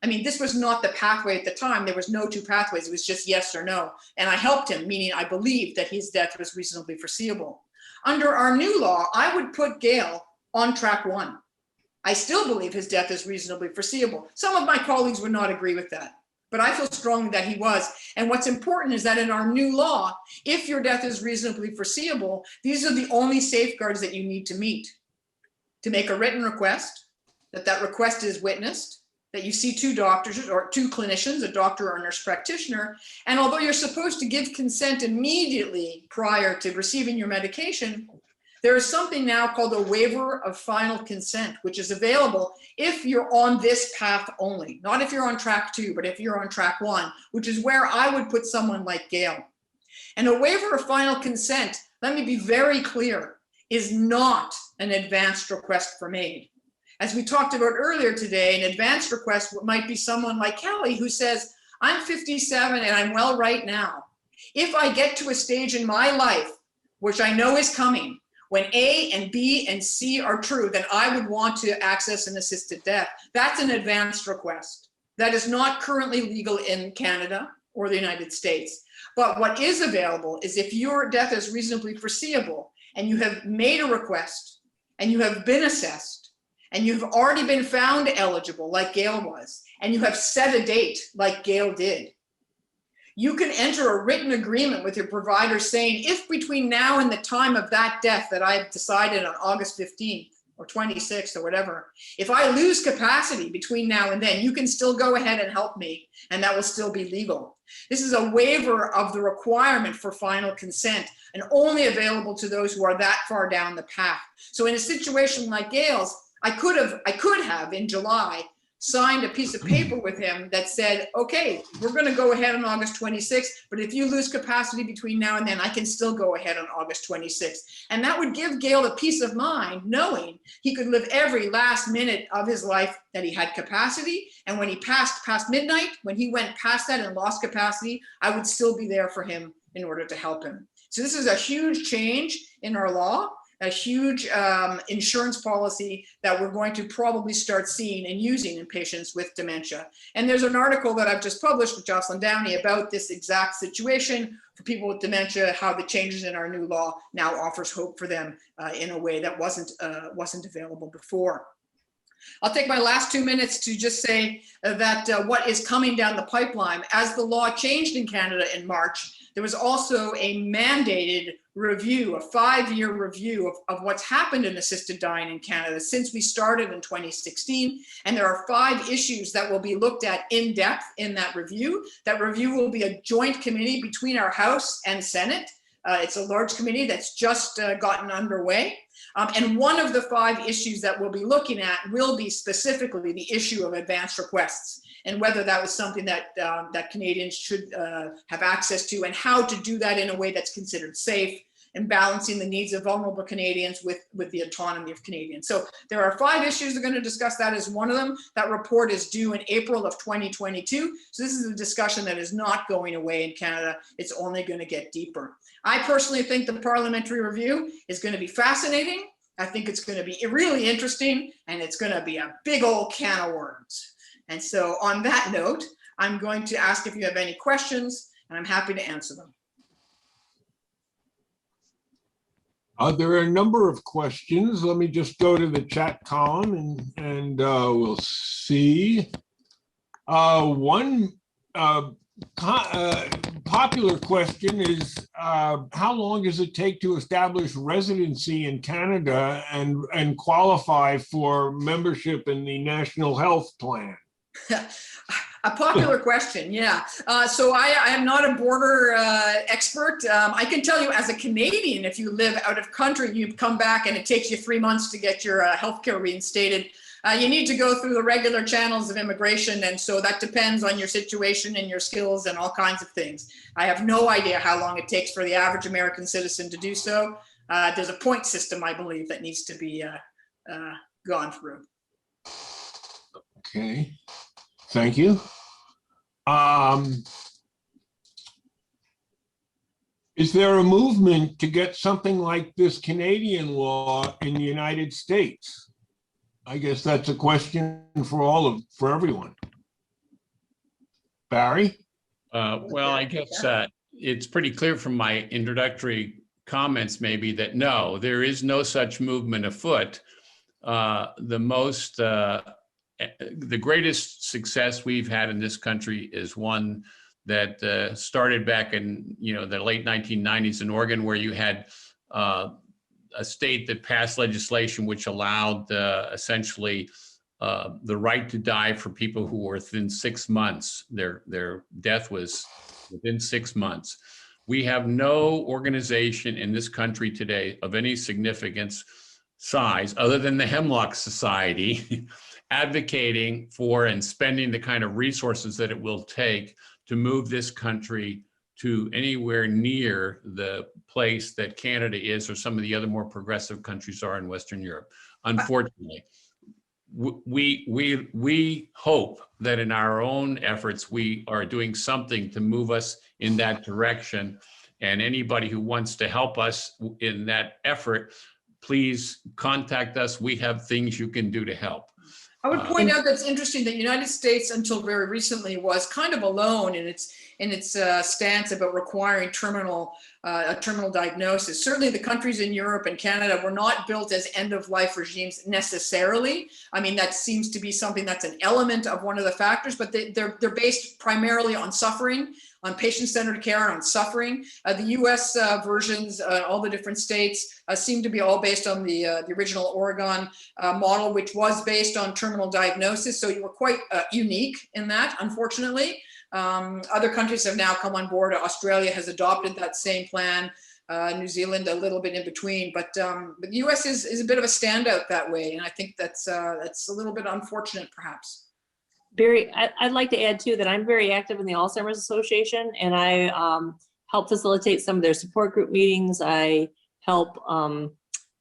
this was not the pathway at the time. There was no 2 pathways. It was just yes or no. And I helped him, meaning I believed that his death was reasonably foreseeable. Under our new law, I would put Gail on track 1. I still believe his death is reasonably foreseeable. Some of my colleagues would not agree with that, but I feel strongly that he was. And what's important is that in our new law, if your death is reasonably foreseeable, these are the only safeguards that you need to meet. To make a written request, that request is witnessed, that you see 2 doctors or 2 clinicians, a doctor or a nurse practitioner, and although you're supposed to give consent immediately prior to receiving your medication, there is something now called a waiver of final consent, which is available if you're on this path only, not if you're on track 2, but if you're on track 1, which is where I would put someone like Gail. And a waiver of final consent, let me be very clear, is not an advanced request for MAID. As we talked about earlier today, an advanced request might be someone like Kelly who says, I'm 57 and I'm well right now. If I get to a stage in my life, which I know is coming, when A and B and C are true, then I would want to access an assisted death. That's an advanced request. That is not currently legal in Canada or the United States. But what is available is if your death is reasonably foreseeable and you have made a request and you have been assessed and you've already been found eligible like Gail was, and you have set a date like Gail did, you can enter a written agreement with your provider saying, if between now and the time of that death that I've decided on August 15th or 26th or whatever, if I lose capacity between now and then, you can still go ahead and help me, and that will still be legal. This is a waiver of the requirement for final consent and only available to those who are that far down the path. So in a situation like Gail's, I could have in July signed a piece of paper with him that said, okay, we're going to go ahead on August 26th, but if you lose capacity between now and then, I can still go ahead on August 26th. And that would give Gail a peace of mind, knowing he could live every last minute of his life that he had capacity. And when he passed midnight, when he went past that and lost capacity, I would still be there for him in order to help him. So this is a huge change in our law, a huge insurance policy that we're going to probably start seeing and using in patients with dementia. And there's an article that I've just published with Jocelyn Downey about this exact situation for people with dementia, how the changes in our new law now offers hope for them in a way that wasn't available before. I'll take my last 2 minutes to just say that what is coming down the pipeline, as the law changed in Canada in March, there was also a mandated review, a 5-year review of what's happened in assisted dying in Canada since we started in 2016. And there are 5 issues that will be looked at in depth in that review. That review will be a joint committee between our House and Senate. It's a large committee that's just gotten underway. And one of the 5 issues that we'll be looking at will be specifically the issue of advance requests, and whether that was something that that Canadians should have access to, and how to do that in a way that's considered safe, and balancing the needs of vulnerable Canadians with the autonomy of Canadians. So there are 5 issues. We're going to discuss that as one of them. That report is due in April of 2022. So this is a discussion that is not going away in Canada. It's only going to get deeper. I personally think the parliamentary review is going to be fascinating. I think it's going to be really interesting, and it's going to be a big old can of worms. And so on that note, I'm going to ask if you have any questions, and I'm happy to answer them. There are a number of questions. Let me just go to the chat column and we'll see. One popular question is, how long does it take to establish residency in Canada and qualify for membership in the National Health Plan? A popular question, yeah. So I am not a border expert. I can tell you as a Canadian, if you live out of country, you come back and it takes you 3 months to get your healthcare reinstated. You need to go through the regular channels of immigration, and so that depends on your situation and your skills and all kinds of things. I have no idea how long it takes for the average American citizen to do so. There's a point system, I believe, that needs to be gone through. Okay, thank you. Is there a movement to get something like this Canadian law in the United States? I guess that's a question for everyone. Barry? Well, I guess it's pretty clear from my introductory comments maybe that no, there is no such movement afoot. The greatest success we've had in this country is one that started back in the late 1990s in Oregon, where you had a state that passed legislation which allowed essentially the right to die for people who were within 6 months. Their death was within 6 months. We have no organization in this country today of any significance size other than the Hemlock Society advocating for and spending the kind of resources that it will take to move this country to anywhere near the place that Canada is or some of the other more progressive countries are in Western Europe. Unfortunately, we hope that in our own efforts, we are doing something to move us in that direction. And anybody who wants to help us in that effort, please contact us. We have things you can do to help. I would point out that's interesting that the United States, until very recently, was kind of alone in its stance about requiring a terminal diagnosis. Certainly the countries in Europe and Canada were not built as end-of-life regimes necessarily. I mean, that seems to be something that's an element of one of the factors, but they're based primarily on suffering, on patient-centered care, on suffering. The US versions, all the different states, seem to be all based on the original Oregon model, which was based on terminal diagnosis. So you were quite unique in that, unfortunately. Other countries have now come on board. Australia has adopted that same plan. New Zealand a little bit in between, but the US is a bit of a standout that way. And I think that's a little bit unfortunate, perhaps. Barry, I'd like to add too that I'm very active in the Alzheimer's Association, and I help facilitate some of their support group meetings. I help,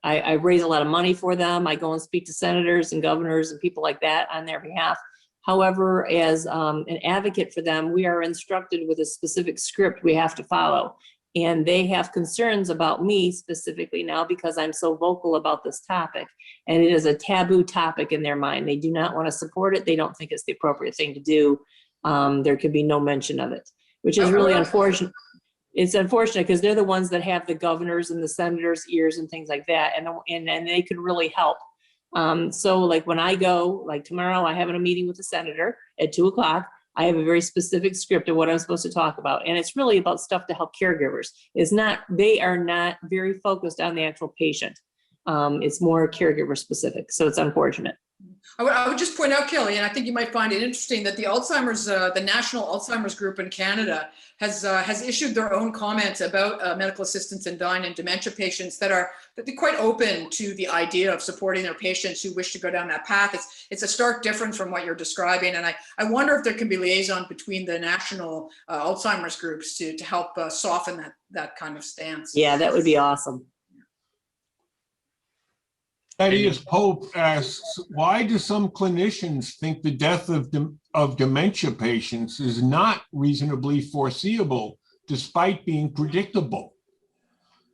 I raise a lot of money for them. I go and speak to senators and governors and people like that on their behalf. However, as an advocate for them, we are instructed with a specific script we have to follow. And they have concerns about me specifically now because I'm so vocal about this topic. And it is a taboo topic in their mind. They do not want to support it. They don't think it's the appropriate thing to do. There could be no mention of it, which is really unfortunate. It's unfortunate because they're the ones that have the governors and the senators' ears and things like that. And they could really help So like when I go, like tomorrow, I have a meeting with the senator at 2 o'clock. I have a very specific script of what I'm supposed to talk about. And it's really about stuff to help caregivers. They are not very focused on the actual patient. It's more caregiver specific. So it's unfortunate. I would just point out, Kelly, and I think you might find it interesting that the Alzheimer's, the National Alzheimer's Group in Canada has issued their own comments about medical assistance in dying and dementia patients that they're quite open to the idea of supporting their patients who wish to go down that path. It's a stark difference from what you're describing, and I wonder if there can be liaison between the national Alzheimer's groups to help soften that kind of stance. Yeah, that would be awesome. Thaddeus Pope asks, why do some clinicians think the death of dementia patients is not reasonably foreseeable despite being predictable?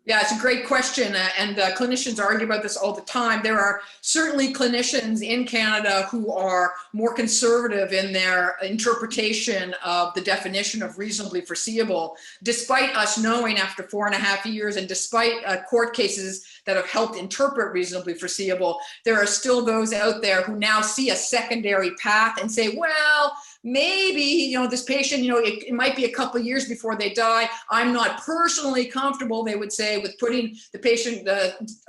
Yeah, it's a great question, and clinicians argue about this all the time. There are certainly clinicians in Canada who are more conservative in their interpretation of the definition of reasonably foreseeable, despite us knowing after 4.5 years and despite court cases that have helped interpret reasonably foreseeable, there are still those out there who now see a secondary path and say, well, maybe, this patient, it might be a couple of years before they die. I'm not personally comfortable, they would say, with putting the patient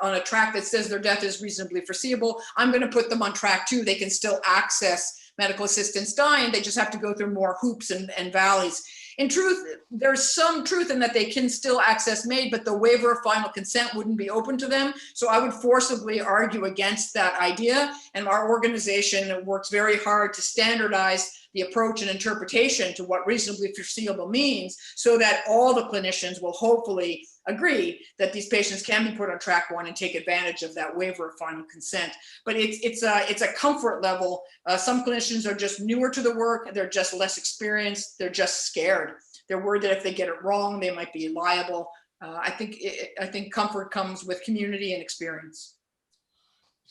on a track that says their death is reasonably foreseeable. I'm going to put them on track 2. They can still access medical assistance dying. They just have to go through more hoops and valleys. In truth, there's some truth in that they can still access MAID, but the waiver of final consent wouldn't be open to them. So I would forcibly argue against that idea. And our organization works very hard to standardize the approach and interpretation to what reasonably foreseeable means so that all the clinicians will hopefully agree that these patients can be put on track 1 and take advantage of that waiver of final consent. But it's a comfort level. Some clinicians are just newer to the work. They're just less experienced. They're just scared. They're worried that if they get it wrong, they might be liable. I think comfort comes with community and experience.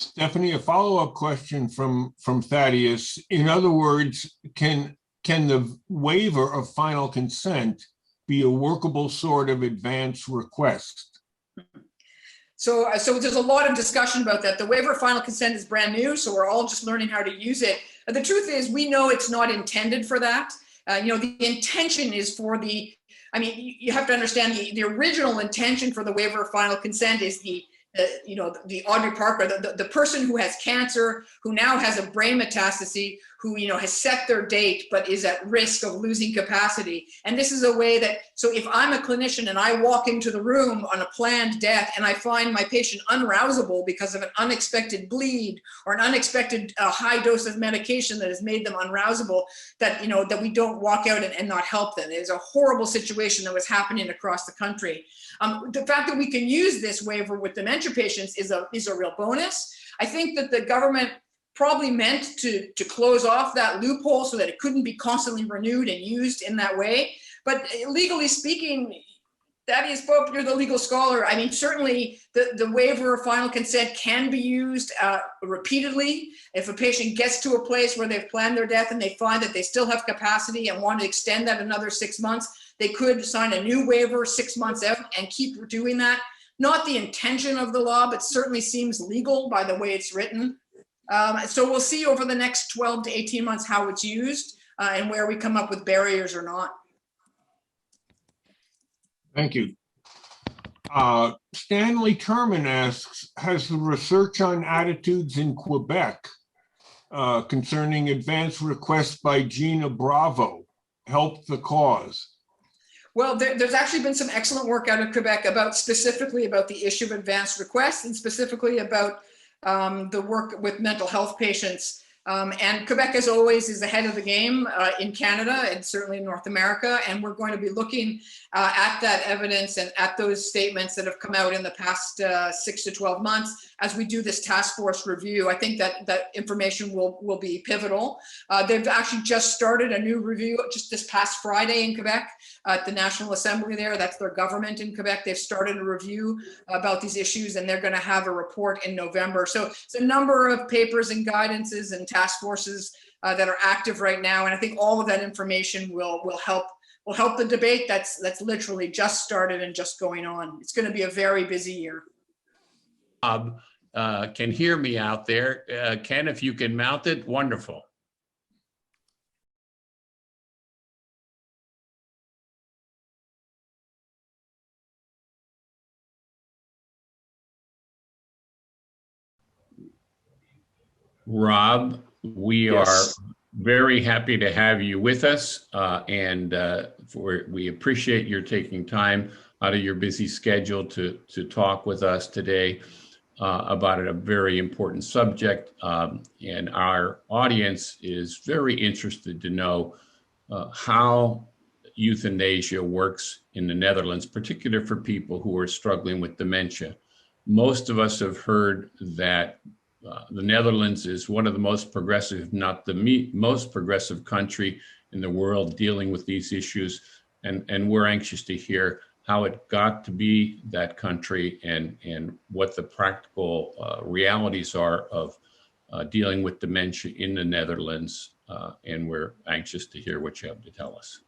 Stephanie, a follow-up question from Thaddeus. In other words, can the waiver of final consent be a workable sort of advance request? So there's a lot of discussion about that. The waiver of final consent is brand new, so we're all just learning how to use it. The truth is, we know it's not intended for that. The intention is for you have to understand the original intention for the waiver of final consent is the Audrey Parker, the person who has cancer, who now has a brain metastasis, who, has set their date, but is at risk of losing capacity. And this is a way that, so if I'm a clinician and I walk into the room on a planned death and I find my patient unrousable because of an unexpected bleed or an unexpected high dose of medication that has made them unrousable, that, that we don't walk out and not help them. It is a horrible situation that was happening across the country. The fact that we can use this waiver with dementia patients is a real bonus. I think that the government probably meant to close off that loophole so that it couldn't be constantly renewed and used in that way. But legally speaking, Thaddeus Pope, you're the legal scholar. I mean, certainly the waiver of final consent can be used repeatedly. If a patient gets to a place where they've planned their death and they find that they still have capacity and want to extend that another 6 months, they could sign a new waiver 6 months out and keep doing that. Not the intention of the law, but certainly seems legal by the way it's written. So we'll see over the next 12 to 18 months how it's used and where we come up with barriers or not. Thank you. Stanley Terman asks, has the research on attitudes in Quebec concerning advance requests by Gina Bravo helped the cause? Well, there's actually been some excellent work out of Quebec specifically about the issue of advance requests and specifically about the work with mental health patients. And Quebec, as always, is ahead of the game in Canada and certainly in North America. And we're going to be looking at that evidence and at those statements that have come out in the past 6 to 12 months as we do this task force review. I think that information will be pivotal. They've actually just started a new review just this past Friday in Quebec at the National Assembly there. That's their government in Quebec. They've started a review about these issues and they're going to have a report in November. So it's a number of papers and guidances and task forces that are active right now. And I think all of that information will help the debate that's literally just started and just going on. It's going to be a very busy year. can hear me out there. Ken, if you can mount it, wonderful. Rob, we are very happy to have you with us, and we appreciate your taking time out of your busy schedule to talk with us today about a very important subject. And our audience is very interested to know how euthanasia works in the Netherlands, particularly for people who are struggling with dementia. Most of us have heard that the Netherlands is one of the most progressive, if not the most progressive country in the world dealing with these issues. And we're anxious to hear how it got to be that country and what the practical realities are of dealing with dementia in the Netherlands. And we're anxious to hear what you have to tell us.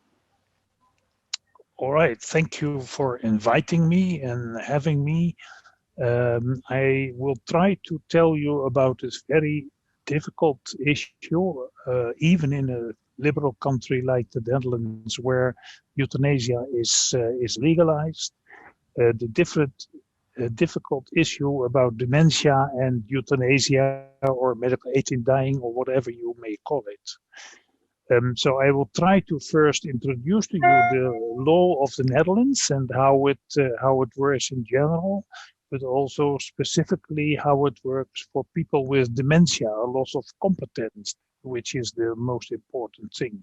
All right, thank you for inviting me and having me. I will try to tell you about this very difficult issue, even in a liberal country like the Netherlands, where euthanasia is legalized. The difficult issue about dementia and euthanasia, or medical aid in dying, or whatever you may call it. So I will try to first introduce to you the law of the Netherlands and how it works in general, but also specifically how it works for people with dementia, a loss of competence, which is the most important thing.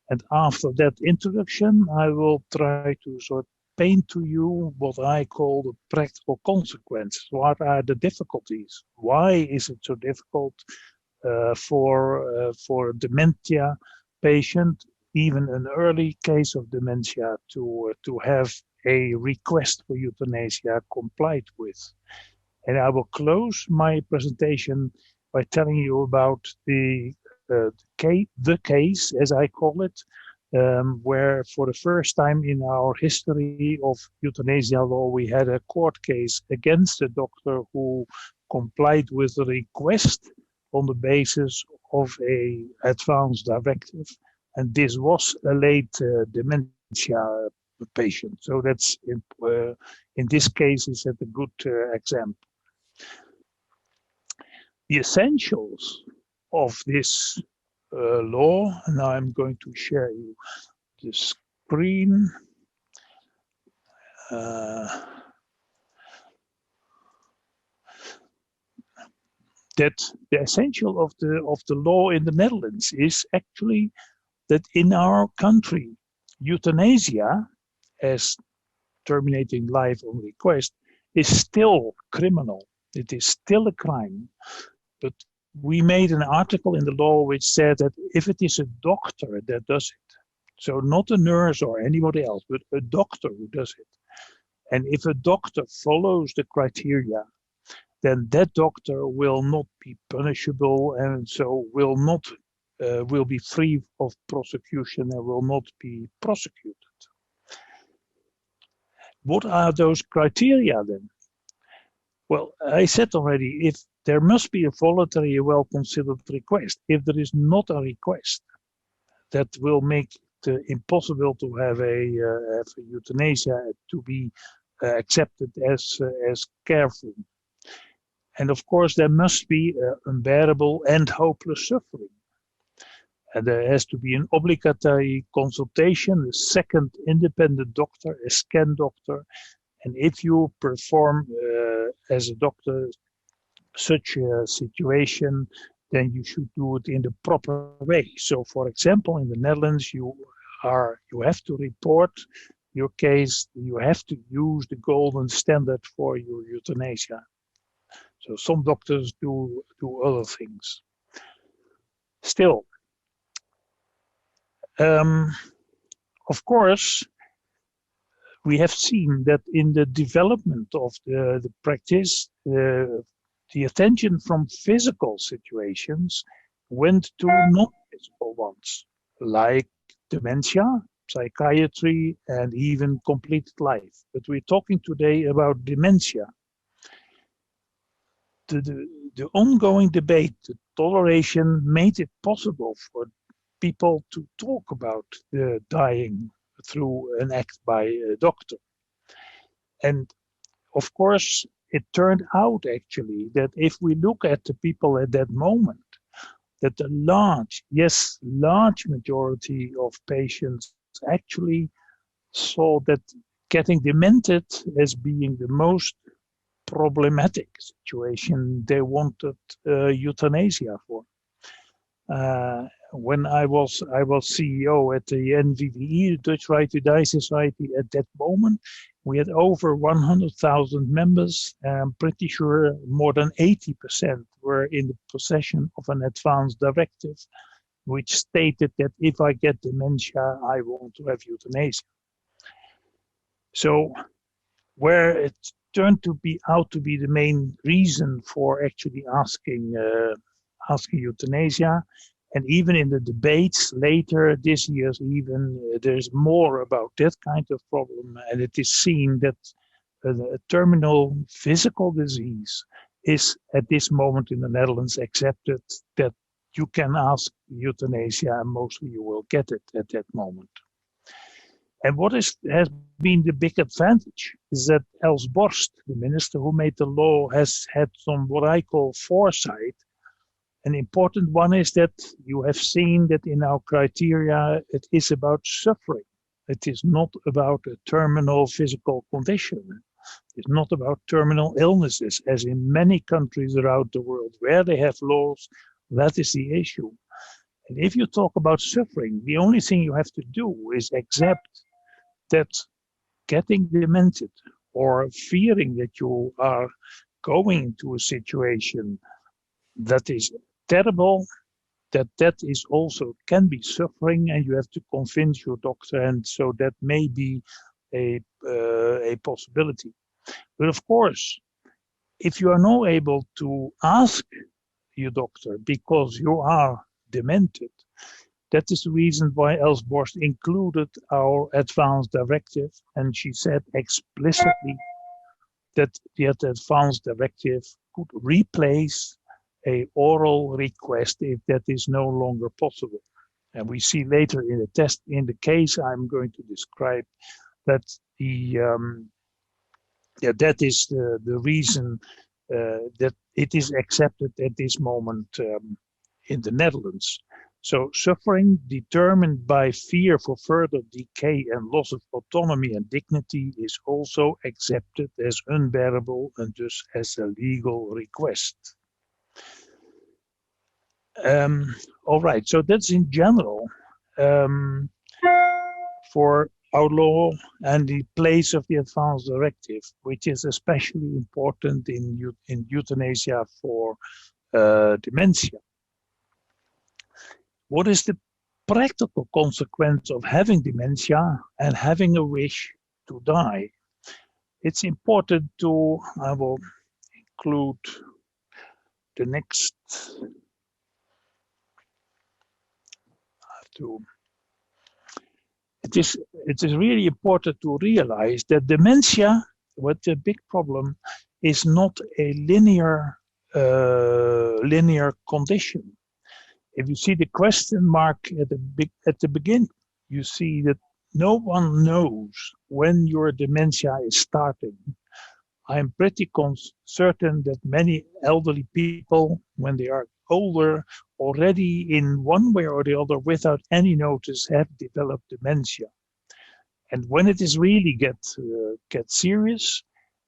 And after that introduction, I will try to sort of paint to you what I call the practical consequences. What are the difficulties? Why is it so difficult for a dementia patient, even an early case of dementia, to have a request for euthanasia complied with? And I will close my presentation by telling you about the case, as I call it, where for the first time in our history of euthanasia law, we had a court case against a doctor who complied with the request on the basis of a advance directive, and this was a late dementia patient. So that's in this case is a good example. The essentials of this law, and I'm going to share you the screen. That the essential of the law in the Netherlands is actually that in our country, euthanasia, as terminating life on request, is still criminal. It is still a crime. But we made an article in the law which said that if it is a doctor that does it, so not a nurse or anybody else, but a doctor who does it, and if a doctor follows the criteria, then that doctor will not be punishable, and so will be free of prosecution and will not be prosecuted. What are those criteria then? Well, I said already, if there must be a voluntary, well-considered request. If there is not a request, that will make it impossible to have a euthanasia to be accepted as careful. And of course, there must be unbearable and hopeless suffering. And there has to be an obligatory consultation, a second independent doctor, a scan doctor. And if you perform as a doctor such a situation, then you should do it in the proper way. So, for example, in the Netherlands, you have to report your case. You have to use the golden standard for your euthanasia. So some doctors do other things. Still, of course, we have seen that in the development of the practice, the attention from physical situations went to non-physical ones, like dementia, psychiatry, and even completed life. But we're talking today about dementia. the ongoing debate, the toleration, made it possible for people to talk about dying through an act by a doctor. And of course, it turned out actually that if we look at the people at that moment, that the large majority of patients actually saw that getting demented as being the most problematic situation they wanted euthanasia for. When I was CEO at the NVDE, the Dutch Right to Die Society, at that moment, we had over 100,000 members. I'm pretty sure more than 80% were in the possession of an advance directive, which stated that if I get dementia, I want to have euthanasia. So where it turned to be out to be the main reason for actually asking euthanasia, and even in the debates later this year, even there's more about that kind of problem, and it is seen that a terminal physical disease is at this moment in the Netherlands accepted, that you can ask euthanasia and mostly you will get it at that moment. And what has been the big advantage is that Els Borst, the minister who made the law, has had some what I call foresight. An important one is that you have seen that in our criteria, it is about suffering. It is not about a terminal physical condition. It's not about terminal illnesses, as in many countries around the world where they have laws. That is the issue. And if you talk about suffering, the only thing you have to do is accept that getting demented or fearing that you are going into a situation that is terrible, that is also can be suffering, and you have to convince your doctor, and so that may be a possibility. But of course, if you are not able to ask your doctor because you are demented, that is the reason why Els Borst included our advance directive, and she said explicitly that the advance directive could replace an oral request if that is no longer possible. And we see later in the case I'm going to describe that that is the reason that it is accepted at this moment in the Netherlands. So suffering determined by fear for further decay and loss of autonomy and dignity is also accepted as unbearable and thus as a legal request. All right, so that's in general for our law and the place of the advance directive, which is especially important in euthanasia for dementia. What is the practical consequence of having dementia and having a wish to die? It's important to, I will include the next, it is really important to realize that dementia, what the big problem, is not a linear condition. If you see the question mark at the beginning, you see that no one knows when your dementia is starting. I'm pretty certain that many elderly people, when they are older, already in one way or the other, without any notice, have developed dementia. And when it is really get serious,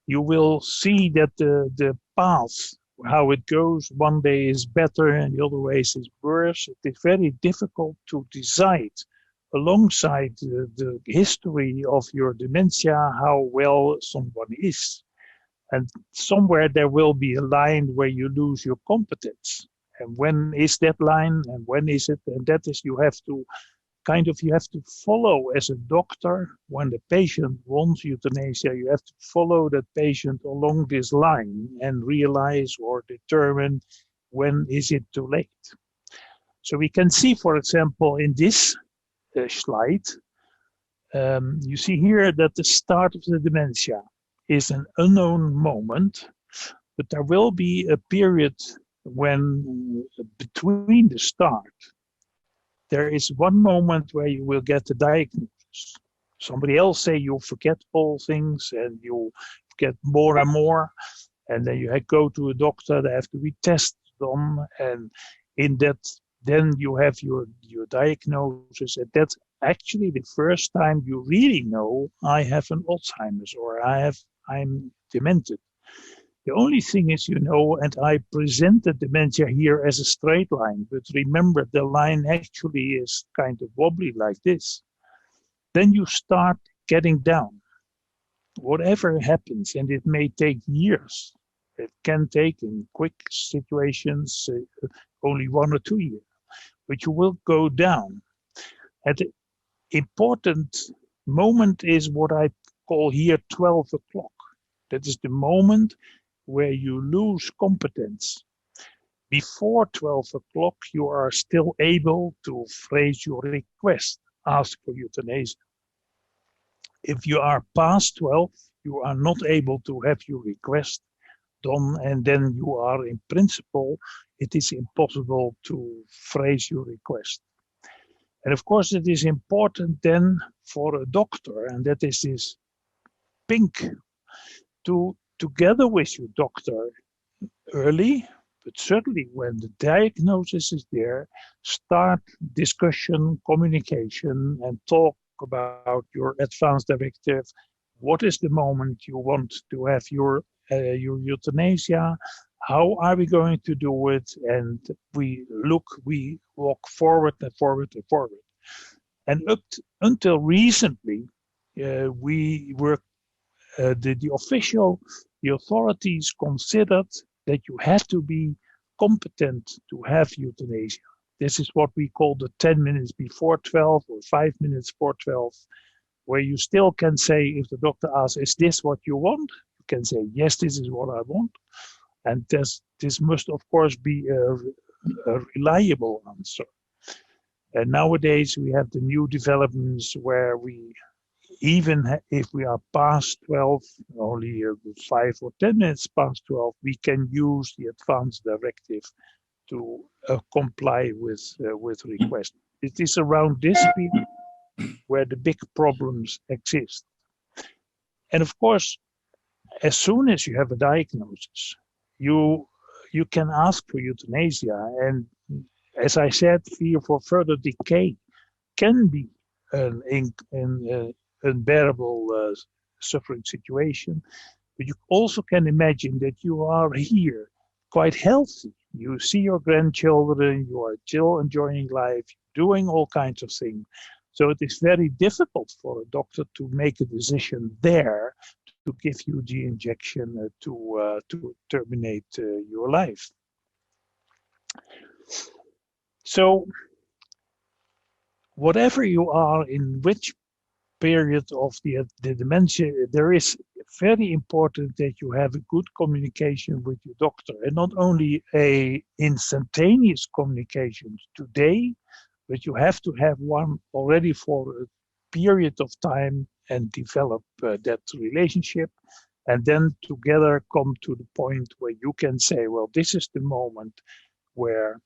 you will see that the path, how it goes, one day is better and the other ways is worse. It is very difficult to decide alongside the history of your dementia how well someone is. And somewhere there will be a line where you lose your competence. And when is that line and when is it? And that is, you have to follow as a doctor. When the patient wants euthanasia, you have to follow that patient along this line and realize or determine when is it too late. So we can see, for example, in this slide, you see here that the start of the dementia is an unknown moment But there will be a period when between the start, there is one moment where you will get the diagnosis. Somebody else say you forget all things and you get more and more. And then you go to a doctor, there have to be tests done. And in that, then you have your diagnosis. And that's actually the first time you really know I have an Alzheimer's or I'm demented. The only thing is, you know, and I presented dementia here as a straight line, but remember the line actually is kind of wobbly like this. Then you start getting down. Whatever happens, and it may take years. It can take in quick situations only 1 or 2 years, but you will go down. And the important moment is what I call here 12 o'clock. That is the moment where you lose competence. Before 12 o'clock, you are still able to phrase your request, ask for euthanasia. If you are past 12, you are not able to have your request done, and then you are, in principle, it is impossible to phrase your request. And of course, it is important then for a doctor, and that is this pink, to together with your doctor early, but certainly when the diagnosis is there, start discussion, communication, and talk about your advance directive. What is the moment you want to have your euthanasia? How are we going to do it? And we walk forward and forward and forward. And until recently, we were the authorities considered that you have to be competent to have euthanasia. This is what we call the 10 minutes before 12 or 5 minutes before 12, where you still can say, if the doctor asks, is this what you want? You can say, yes, this is what I want. And this must, of course, be a reliable answer. And nowadays, we have the new developments where we, even if we are past 12, only 5 or 10 minutes past 12, we can use the advance directive to comply with request. It is around this period where the big problems exist. And of course, as soon as you have a diagnosis, you can ask for euthanasia. And as I said, fear for further decay can be an unbearable suffering situation. But you also can imagine that you are here quite healthy. You see your grandchildren, you are still enjoying life, doing all kinds of things. So it is very difficult for a doctor to make a decision there to give you the injection to terminate your life. So whatever you are, in which period of the dementia, there is very important that you have a good communication with your doctor, and not only a instantaneous communication today, but you have to have one already for a period of time and develop that relationship, and then together come to the point where you can say, well, this is the moment where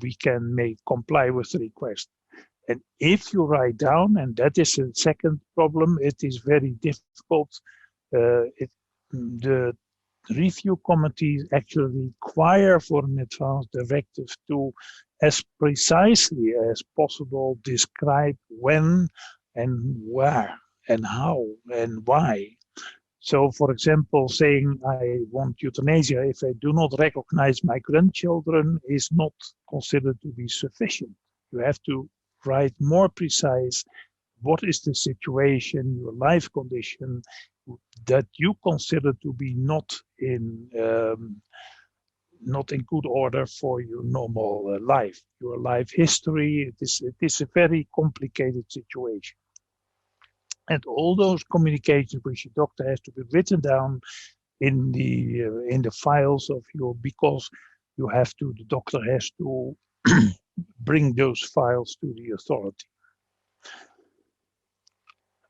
we can comply with the request. And if you write down, and that is a second problem, it is very difficult. The review committees actually require for an advance directive to, as precisely as possible, describe when and where and how and why. So, for example, saying I want euthanasia if I do not recognize my grandchildren is not considered to be sufficient. You have to write more precise, what is the situation, your life condition, that you consider to be not in good order for your normal life, your life history. It is a very complicated situation. And all those communications with your doctor has to be written down in the files of because the doctor has to bring those files to the authority.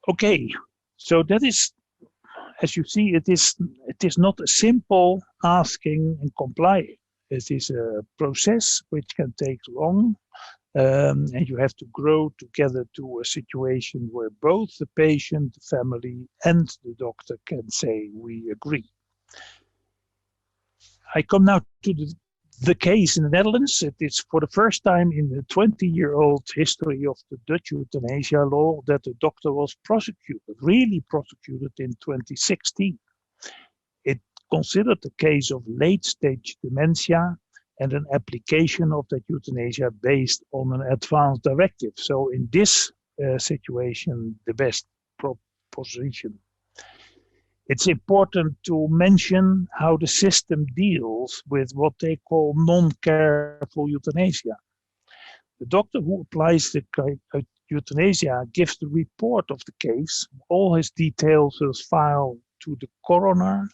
Okay, so that is as you see, it is not a simple asking and complying. It is a process which can take long, and you have to grow together to a situation where both the patient, the family, and the doctor can say, we agree. I come now to the case in the Netherlands. It is for the first time in the 20-year-old history of the Dutch euthanasia law that the doctor was really prosecuted in 2016. It considered the case of late-stage dementia and an application of that euthanasia based on an advanced directive. So in this situation, the best position. It's important to mention how the system deals with what they call non-careful euthanasia. The doctor who applies the euthanasia gives the report of the case. All his details is filed to the coroner,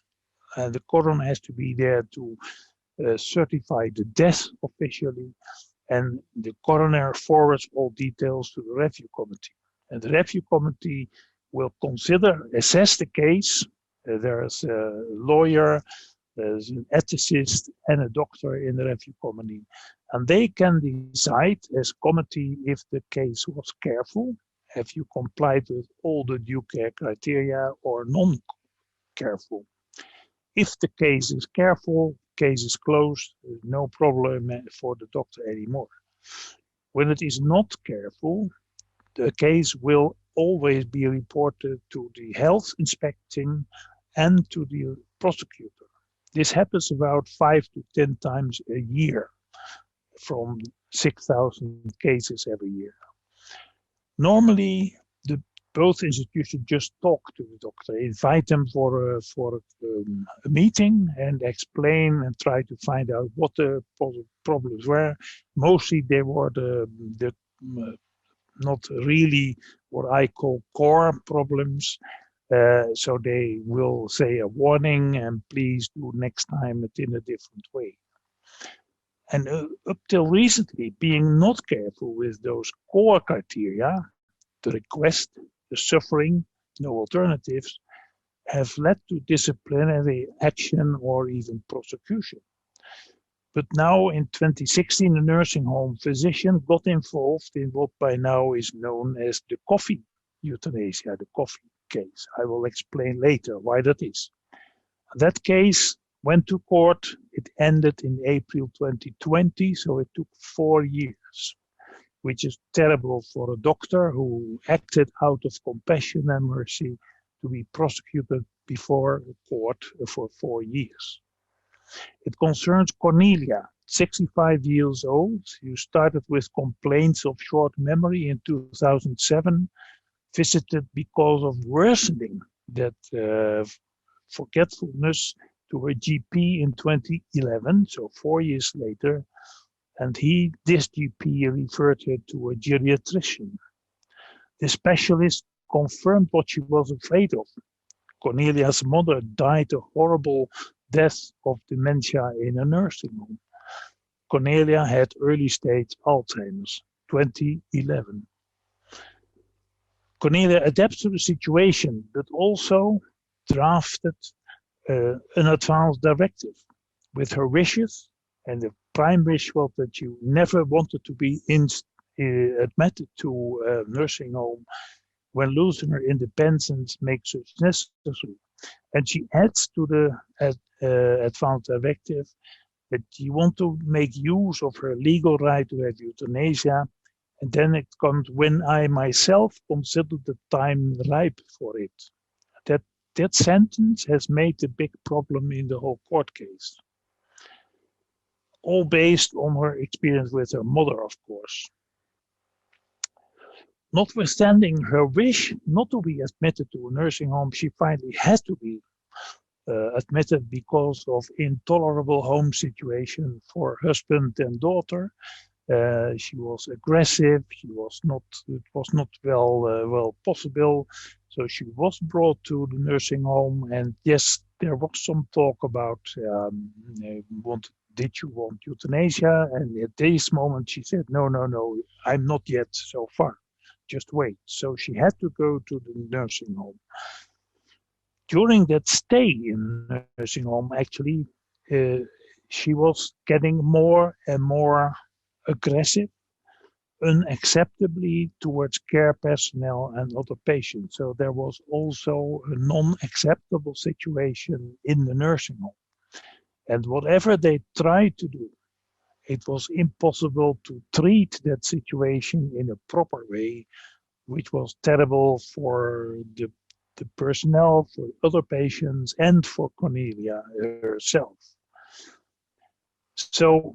and the coroner has to be there to certify the death officially, and the coroner forwards all details to the review committee. And the review committee will assess the case. There's a lawyer, there's an ethicist, and a doctor in the review committee. And they can decide as committee if the case was careful, if you complied with all the due care criteria, or non-careful. If the case is careful, case is closed, there's no problem for the doctor anymore. When it is not careful, the case will always be reported to the health inspecting and to the prosecutor. This happens about 5 to 10 times a year from 6,000 cases every year. Normally, both institutions just talk to the doctor, invite them for a meeting and explain and try to find out what the problems were. Mostly they were not really what I call core problems. So they will say a warning and please do next time it in a different way. And up till recently, being not careful with those core criteria, the request, the suffering, no alternatives, have led to disciplinary action or even prosecution. But now in 2016, a nursing home physician got involved in what by now is known as the coffee euthanasia, the coffee case. I will explain later why that is. That case went to court. It ended in April 2020, so it took 4 years, which is terrible for a doctor who acted out of compassion and mercy to be prosecuted before a court for 4 years. It concerns Cornelia, 65 years old. Who started with complaints of short memory in 2007, visited because of worsening that forgetfulness to her GP in 2011, so 4 years later, and this GP referred her to a geriatrician. The specialist confirmed what she was afraid of. Cornelia's mother died a horrible death of dementia in a nursing home. Cornelia had early stage Alzheimer's, 2011. Cornelia adapts to the situation, but also drafted an advanced directive with her wishes, and the prime wish was that you never wanted to be admitted to a nursing home when losing her independence makes it necessary. And she adds to the advanced directive that you want to make use of her legal right to have euthanasia, and then it comes when I myself consider the time ripe for it. That sentence has made a big problem in the whole court case. All based on her experience with her mother, of course. Notwithstanding her wish not to be admitted to a nursing home, she finally had to be admitted because of intolerable home situation for husband and daughter. She was aggressive. It was not well possible. So she was brought to the nursing home, and yes, there was some talk about did you want euthanasia? And at this moment she said, no, I'm not yet so far. Just wait. So she had to go to the nursing home. during that stay in the nursing home, actually, she was getting more and more aggressive, unacceptably towards care personnel and other patients. So there was also a non-acceptable situation in the nursing home. And whatever they tried to do, it was impossible to treat that situation in a proper way, which was terrible for the personnel, for other patients, and for Cornelia herself. So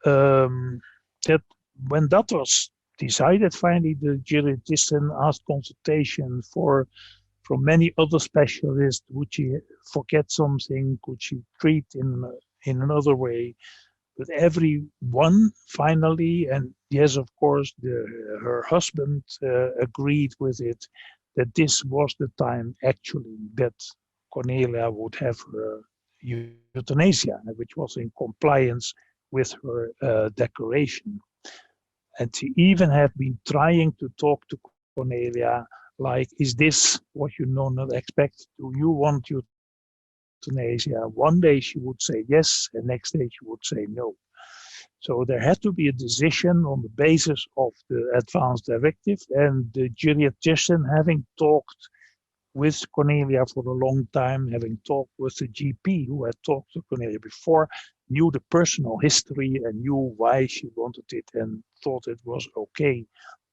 that when that was decided, finally the geriatrician asked consultation from many other specialists. Would she forget something? Could she treat in another way? But everyone finally, and yes, of course, her husband agreed with it, that this was the time actually that Cornelia would have her euthanasia, which was in compliance with her declaration. And she even had been trying to talk to Cornelia, like, is this what you not expect? Do you want euthanasia? One day she would say yes, and next day she would say no. So there had to be a decision on the basis of the advance directive, and the geriatrician, having talked with Cornelia for a long time, having talked with the GP who had talked to Cornelia before, knew the personal history and knew why she wanted it and thought it was okay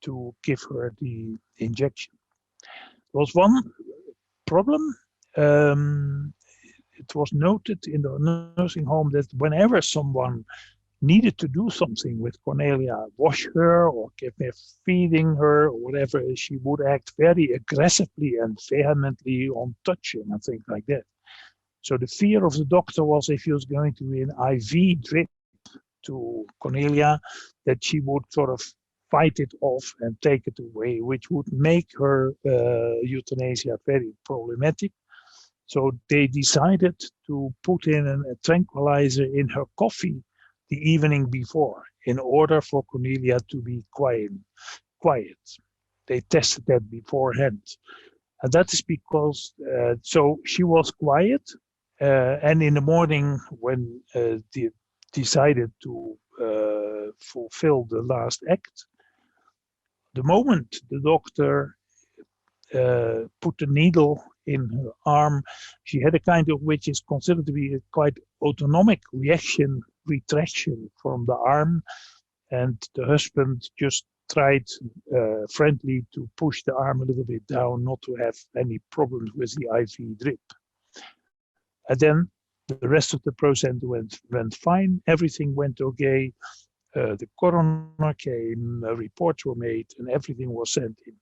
to give her the injection. There was one problem. It was noted in the nursing home that whenever someone needed to do something with Cornelia, wash her or give her feeding her or whatever, she would act very aggressively and vehemently on touching and things like that. So the fear of the doctor was, if he was going to be an IV drip to Cornelia, that she would sort of fight it off and take it away, which would make her euthanasia very problematic. So they decided to put in a tranquilizer in her coffee the evening before, in order for Cornelia to be quiet. They tested that beforehand. And that is because, so she was quiet, and in the morning when they decided to fulfill the last act, the moment the doctor put the needle in her arm, she had a kind of, which is considered to be a quite autonomic retraction from the arm, and the husband just tried friendly to push the arm a little bit down, not to have any problems with the IV drip. And then the rest of the process went fine, everything went okay, the coroner came, reports were made, and everything was sent in.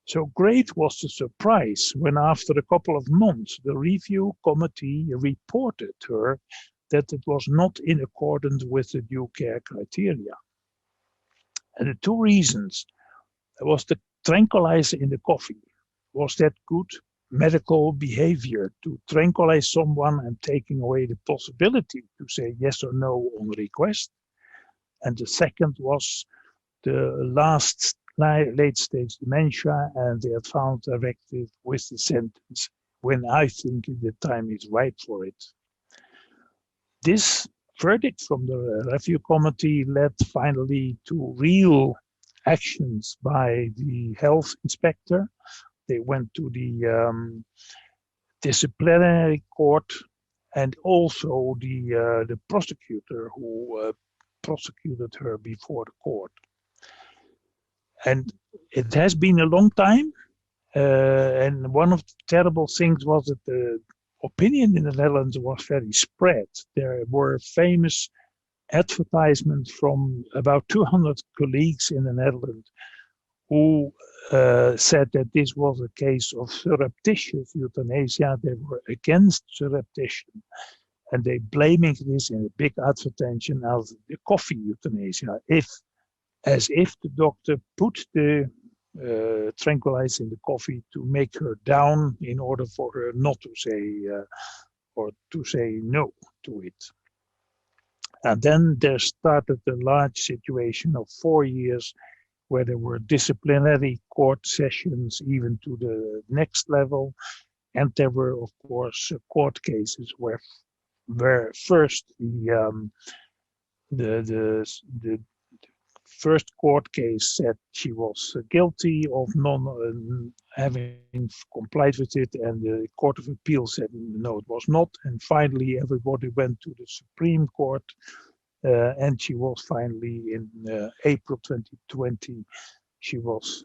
So great was the surprise when, after a couple of months, the review committee reported her that it was not in accordance with the due care criteria. And the two reasons was the tranquilizer in the coffee. Was that good medical behavior, to tranquilize someone and taking away the possibility to say yes or no on request? And the second was the last late stage dementia and the advance directive with the sentence, when I think the time is right for it. This verdict from the review committee led finally to real actions by the health inspector. They went to the disciplinary court, and also the prosecutor who prosecuted her before the court. And it has been a long time. And one of the terrible things was that the opinion in the Netherlands was very spread. There were famous advertisements from about 200 colleagues in the Netherlands who said that this was a case of surreptitious euthanasia. They were against surreptition. And they blaming this in a big advertisement as the coffee euthanasia, as if the doctor put the tranquilizer in the coffee to make her down in order for her not to say or to say no to it. And then there started a large situation of 4 years where there were disciplinary court sessions even to the next level. And there were, of course, court cases where first the first court case said she was guilty of having complied with it, and the Court of Appeal said no, it was not. And finally, everybody went to the Supreme Court, and she was finally in April 2020. She was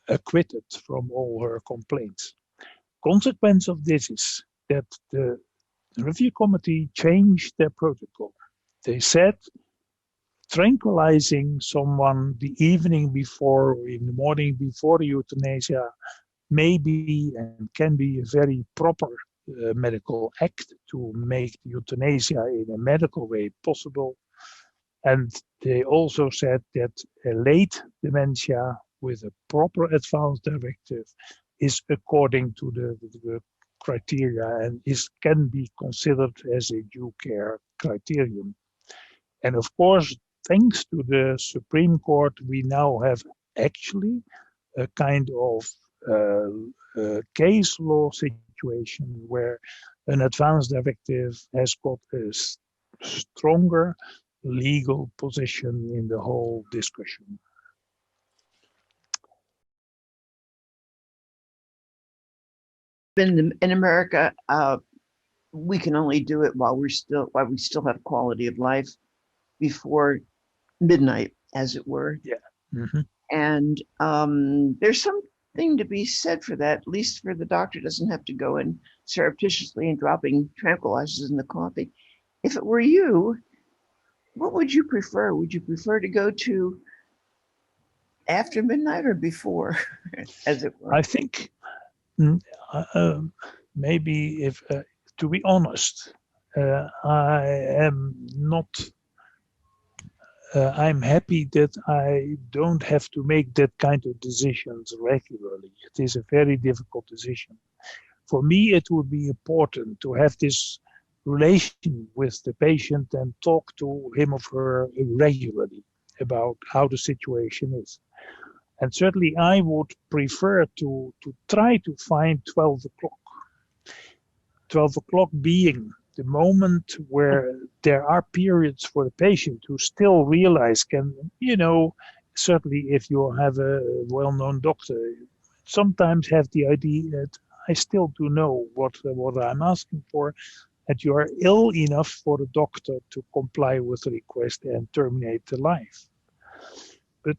acquitted from all her complaints. Consequence of this is that the review committee changed their protocol. They said tranquilizing someone the evening before or in the morning before the euthanasia may be and can be a very proper medical act to make the euthanasia in a medical way possible. And they also said that a late dementia with a proper advance directive is according to the criteria and can be considered as a due care criterion. And of course, thanks to the Supreme Court, we now have actually a kind of case law situation where an advance directive has got a stronger legal position in the whole discussion. In America, we can only do it while we still have quality of life before midnight, as it were. Yeah. Mm-hmm. And there's something to be said for that. At least for the doctor doesn't have to go in surreptitiously and dropping tranquilizers in the coffee. If it were you, what would you prefer? Would you prefer to go to after midnight or before, as it were? I think maybe if, to be honest, I am not. I'm happy that I don't have to make that kind of decisions regularly. It is a very difficult decision. For me, it would be important to have this relation with the patient and talk to him or her regularly about how the situation is. And certainly I would prefer to try to find 12 o'clock. 12 o'clock being the moment where there are periods for the patient who still realize certainly if you have a well-known doctor, sometimes have the idea that I still do know what I'm asking for, that you are ill enough for the doctor to comply with the request and terminate the life. But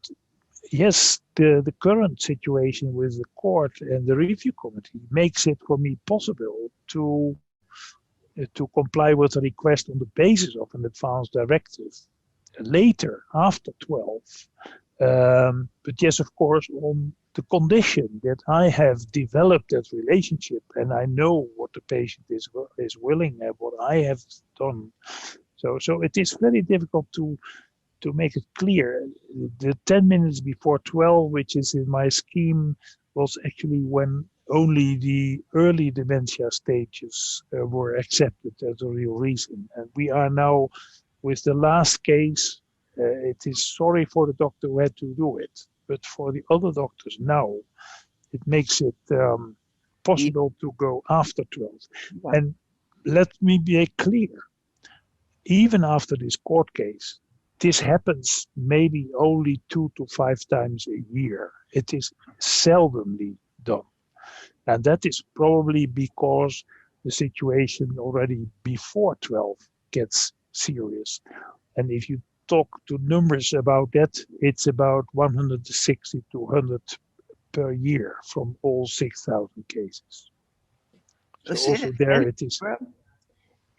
yes, the current situation with the court and the review committee makes it for me possible to comply with the request on the basis of an advance directive later, after 12. But yes, of course, on the condition that I have developed that relationship and I know what the patient is willing and what I have done. So it is very difficult to make it clear. The 10 minutes before 12, which is in my scheme, was actually when only the early dementia stages were accepted as a real reason. And we are now with the last case. It is sorry for the doctor who had to do it, but for the other doctors now, it makes it possible to go after 12. Wow. And let me be clear, even after this court case, this happens maybe only 2 to 5 times a year. It is seldomly done. And that is probably because the situation already before 12 gets serious. And if you talk to numbers about that, it's about 160 to 100 per year from all 6,000 cases. So also there it is.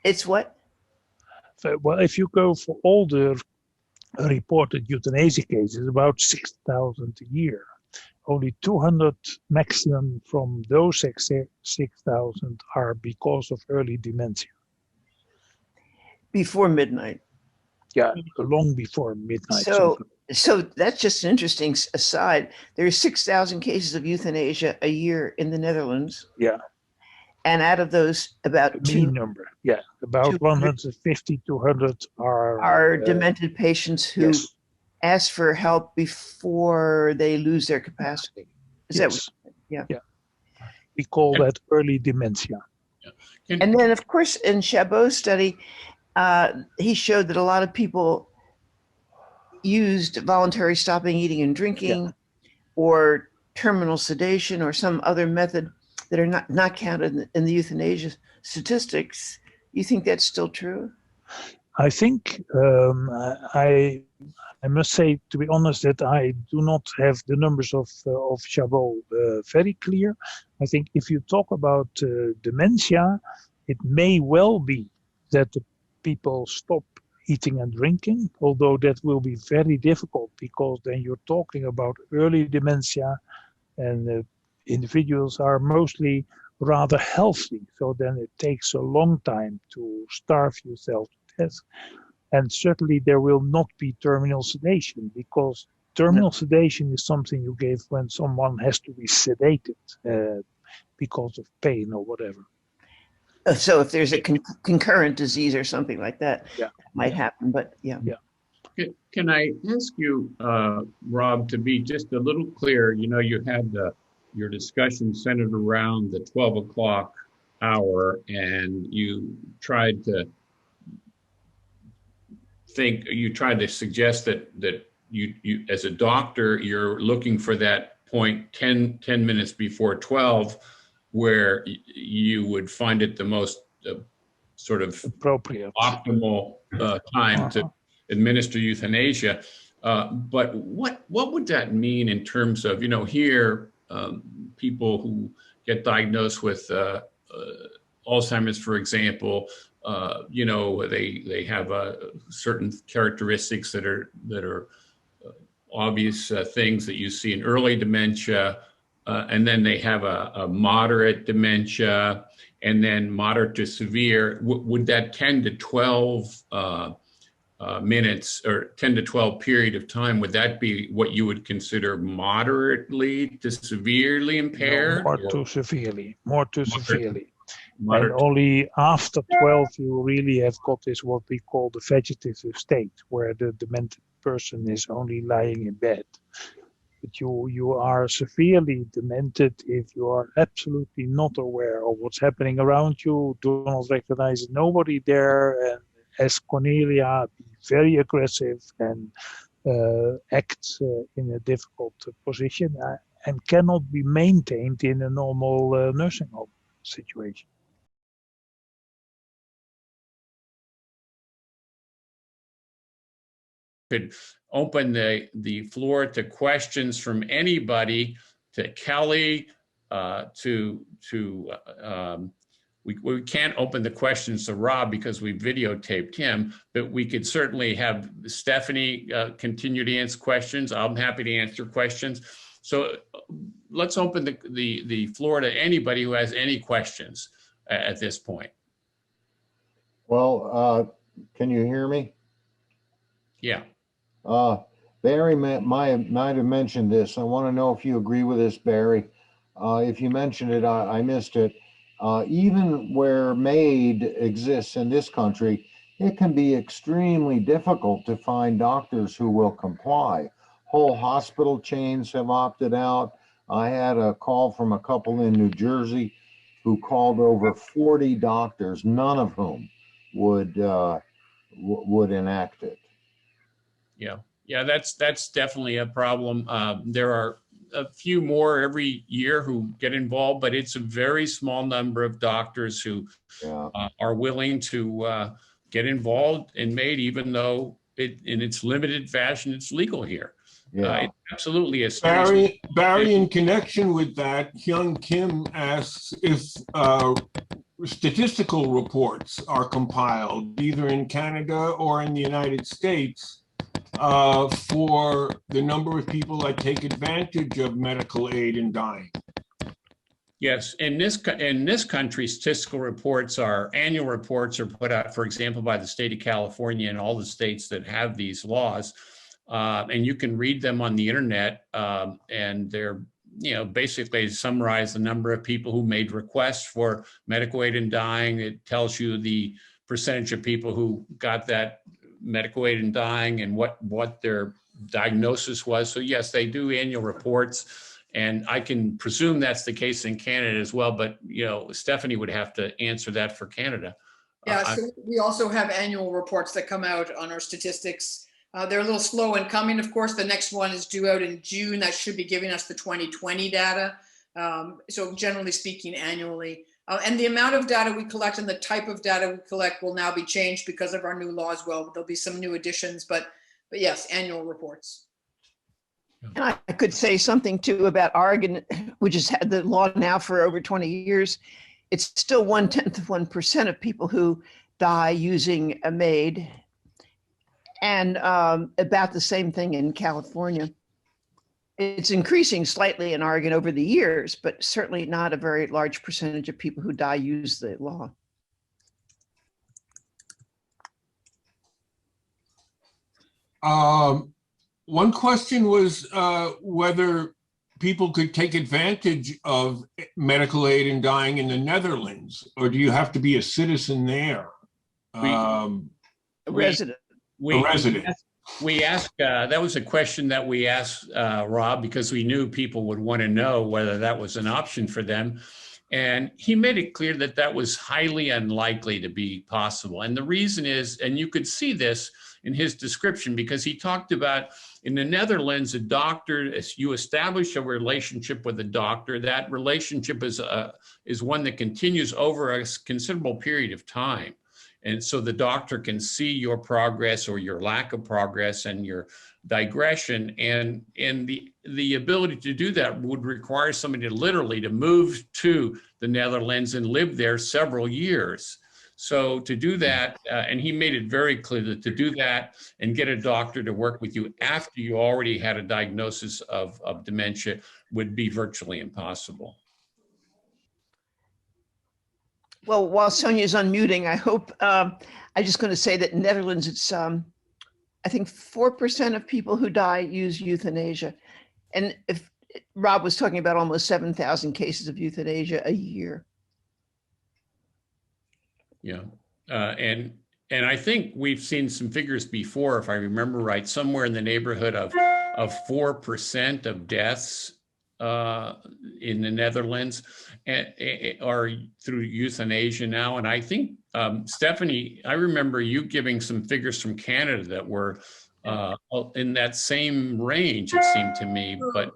It's what? Well, if you go for all the reported euthanasia cases, about 6,000 a year. Only 200 maximum from those 6,000 are because of early dementia. Before midnight. Yeah, long before midnight. So that's just an interesting aside. There are 6,000 cases of euthanasia a year in the Netherlands. Yeah. And out of those, about about 150 to 100 are demented patients who ask for help before they lose their capacity. Is that Yes. yeah. Yeah. We call that early dementia. And then, of course, in Chabot's study, he showed that a lot of people used voluntary stopping eating and drinking or terminal sedation or some other method that are not counted in the euthanasia statistics. You think that's still true? I think I must say, to be honest, that I do not have the numbers of Chabot very clear. I think if you talk about dementia, it may well be that the people stop eating and drinking, although that will be very difficult because then you're talking about early dementia and individuals are mostly rather healthy. So then it takes a long time to starve yourself to death. And certainly there will not be terminal sedation because terminal sedation is something you give when someone has to be sedated because of pain or whatever. So if there's a concurrent disease or something like that, that might happen, but yeah. Can I ask you, Rob, to be just a little clear? You know, you had your discussion centered around the 12 o'clock hour, and you tried to suggest that you as a doctor, you're looking for that point 10 minutes before 12, where you would find it the most sort of appropriate, optimal time to administer euthanasia. But what would that mean in terms of, you know, here, people who get diagnosed with Alzheimer's, for example, you know, they have certain characteristics that are obvious things that you see in early dementia, and then they have a moderate dementia, and then moderate to severe. Would that 10 to 12 minutes or 10 to 12 period of time, would that be what you would consider moderately to severely impaired? No, more to severely. And only after 12 you really have got this what we call the vegetative state, where the demented person is only lying in bed. But you are severely demented if you are absolutely not aware of what's happening around you, do not recognize nobody there, and as Cornelia, be very aggressive and act in a difficult position and cannot be maintained in a normal nursing home situation. Could open the floor to questions from anybody, to Kelly, we can't open the questions to Rob because we videotaped him, but we could certainly have Stephanie continue to answer questions. I'm happy to answer questions. So let's open the floor to anybody who has any questions at this point. Well, can you hear me? Yeah. Barry might have mentioned this. I want to know if you agree with this, Barry. If you mentioned it, I missed it. Even where MAID exists in this country, it can be extremely difficult to find doctors who will comply. Whole hospital chains have opted out. I had a call from a couple in New Jersey who called over 40 doctors, none of whom would enact it. Yeah, that's definitely a problem. There are a few more every year who get involved, but it's a very small number of doctors who are willing to get involved in MAID, even though in its limited fashion, it's legal here. It absolutely is. Barry, in connection with that, Hyun Kim asks if statistical reports are compiled either in Canada or in the United States for the number of people that take advantage of medical aid in dying. Yes, in this country, statistical reports annual reports are put out, for example, by the state of California and all the states that have these laws, and you can read them on the internet, and they're basically summarize the number of people who made requests for medical aid in dying. It tells you the percentage of people who got that medical aid in dying and what their diagnosis was. So yes, they do annual reports, and I can presume that's the case in Canada as well. But Stephanie would have to answer that for Canada. Yeah, so we also have annual reports that come out on our statistics. They're a little slow in coming, of course. The next one is due out in June. That should be giving us the 2020 data. So generally speaking, annually. And the amount of data we collect and the type of data we collect will now be changed because of our new law as well. There'll be some new additions, but yes, annual reports. And I could say something too about Oregon, which has had the law now for over 20 years. It's still 0.1% of people who die using a MAID, and about the same thing in California. It's increasing slightly in Oregon over the years, but certainly not a very large percentage of people who die use the law. One question was whether people could take advantage of medical aid in dying in the Netherlands, or do you have to be a citizen there? A resident. A resident. We asked, that was a question that we asked Rob, because we knew people would want to know whether that was an option for them. And he made it clear that that was highly unlikely to be possible. And the reason is, and you could see this in his description, because he talked about in the Netherlands, a doctor, as you establish a relationship with a doctor, that relationship is one that continues over a considerable period of time. And so the doctor can see your progress or your lack of progress and your digression. And the ability to do that would require somebody literally to move to the Netherlands and live there several years. So to do that, and he made it very clear that to do that and get a doctor to work with you after you already had a diagnosis of dementia would be virtually impossible. Well, while Sonia's unmuting, I hope, I'm just going to say that in Netherlands, it's, I think 4% of people who die use euthanasia. And if Rob was talking about almost 7,000 cases of euthanasia a year. Yeah, and I think we've seen some figures before, if I remember right, somewhere in the neighborhood of 4% of deaths in the Netherlands are through euthanasia now. And I think, Stephanie, I remember you giving some figures from Canada that were in that same range, it seemed to me. But